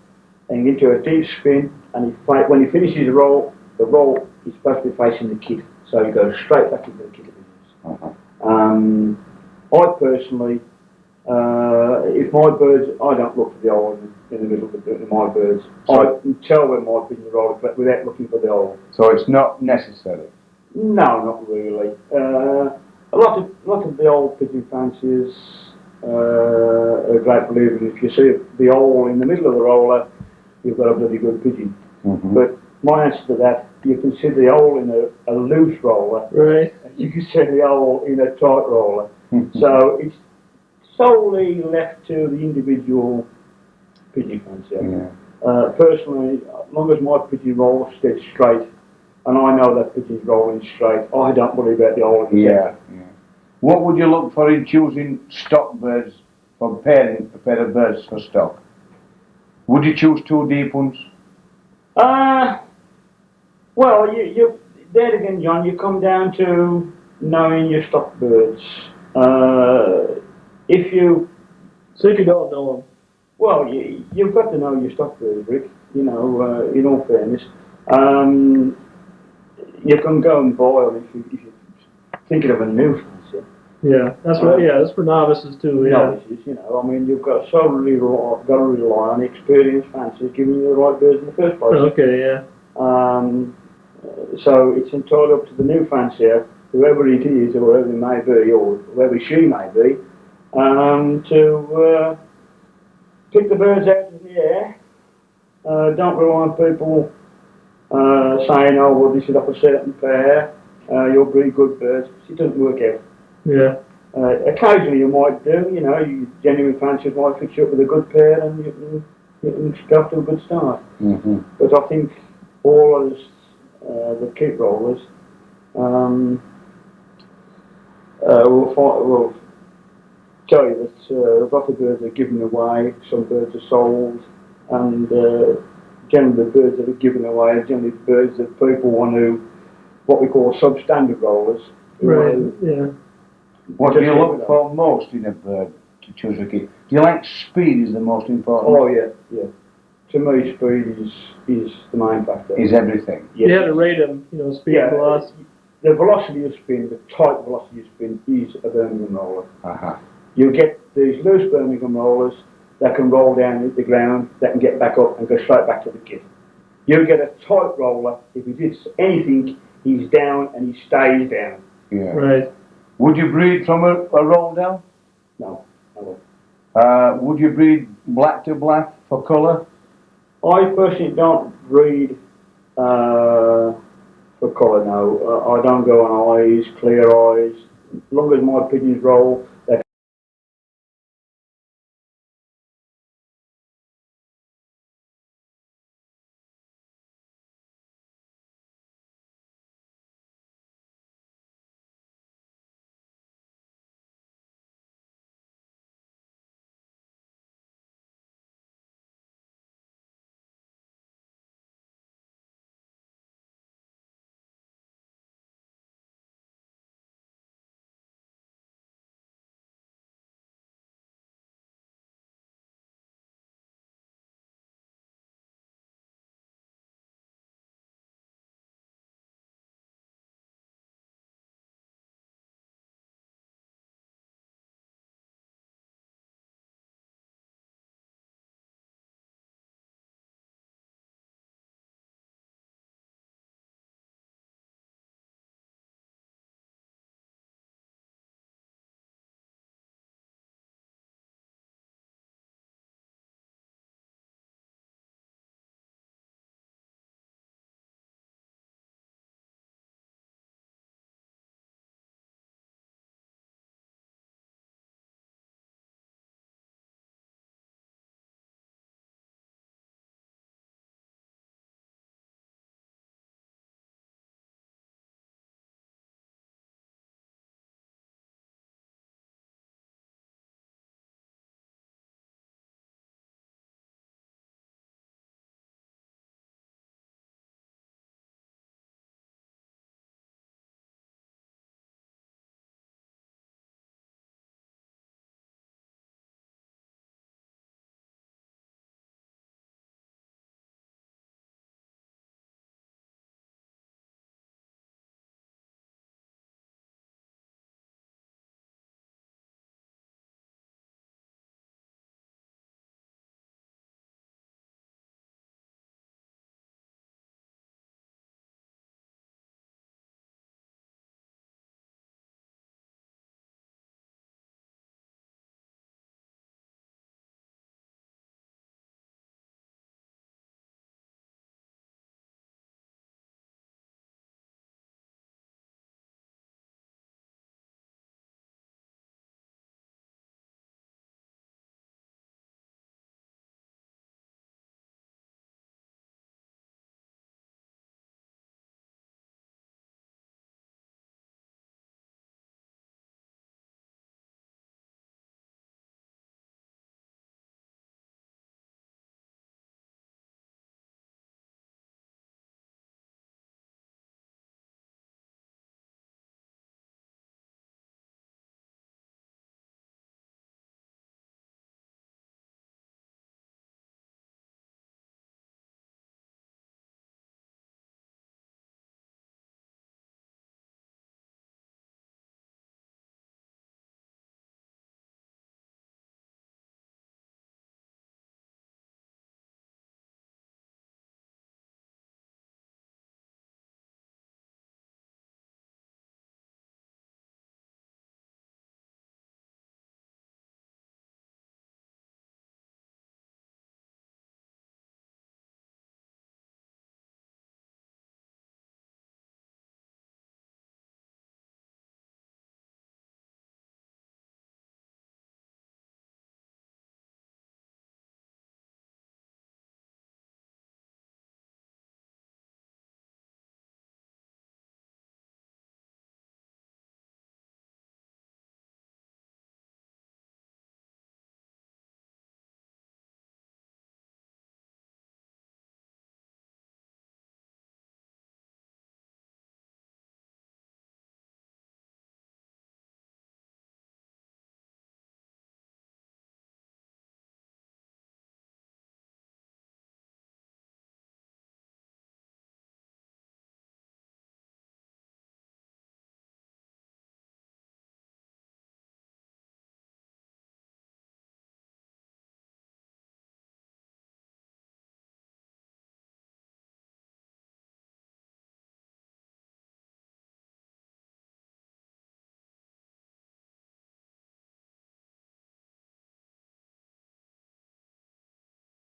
and into a deep spin, and when he finishes the roll is supposed to be facing the kit, so he goes straight back into the kit of pigeons. I personally, if my birds, I don't look for the hole in the middle of my birds. I can tell when my pigeons roll without looking for the hole. So it's not necessary? No, not really. A lot of the old pigeon fanciers are great believers. If you see the hole in the middle of the roller, you've got a bloody good pigeon. But my answer to that, you can see the hole in a loose roller. Right. You can see the hole in a tight roller. So it's solely left to the individual pigeon fancier. Personally, as long as my pigeon rolls dead straight, and I know that pigeon's rolling straight, I don't worry about the hole in the center. What would you look for in choosing stock birds for pairing a pair of birds for stock? Would you choose two deep ones? Well, you there again, John. You come down to knowing your stock birds. If you So if you don't know them. Well, you've got to know your stock birds, Rick. You know, in all fairness, you can go and boil if you're thinking of a new fancy. Yeah, that's right. Yeah, that's for novices too. Yeah. Novices, you know, I mean, you've got got to rely on experienced fanciers giving you the right birds in the first place. Okay. Yeah. So it's entirely up to the new fancier, whoever it is, or whoever it may be, or whoever she may be, to pick the birds out of the air. Don't rely on people saying, oh, well, this is off a certain pair, you'll breed good birds. It doesn't work out. Yeah. Occasionally you might do, you know, you genuine fanciers might fix you up with a good pair and you can go off to a good start. Mm-hmm. But I think all of us that keep rollers will tell you that a lot of birds are given away, some birds are sold, and generally the birds that are given away are generally birds that people want to, what we call substandard rollers. Right. Yeah. What do you look for most in a bird to choose a kid? Do you like speed is the most important? Oh yeah, yeah. To me, speed is the main factor. Is everything. Yes. You had to rate them, you know, speed, velocity. The velocity of spin, the type velocity of spin is a Birmingham roller. Uh-huh. You get these loose Birmingham rollers that can roll down hit the ground, that can get back up and go straight back to the kid. You get a tight roller, if he did anything, he's down and he stays down. Yeah. Right. Would you breed from a roll down? No, I won't. Would you breed black to black for colour? I personally don't breed for colour, no. I don't go on eyes, clear eyes. As long as my pigeons roll,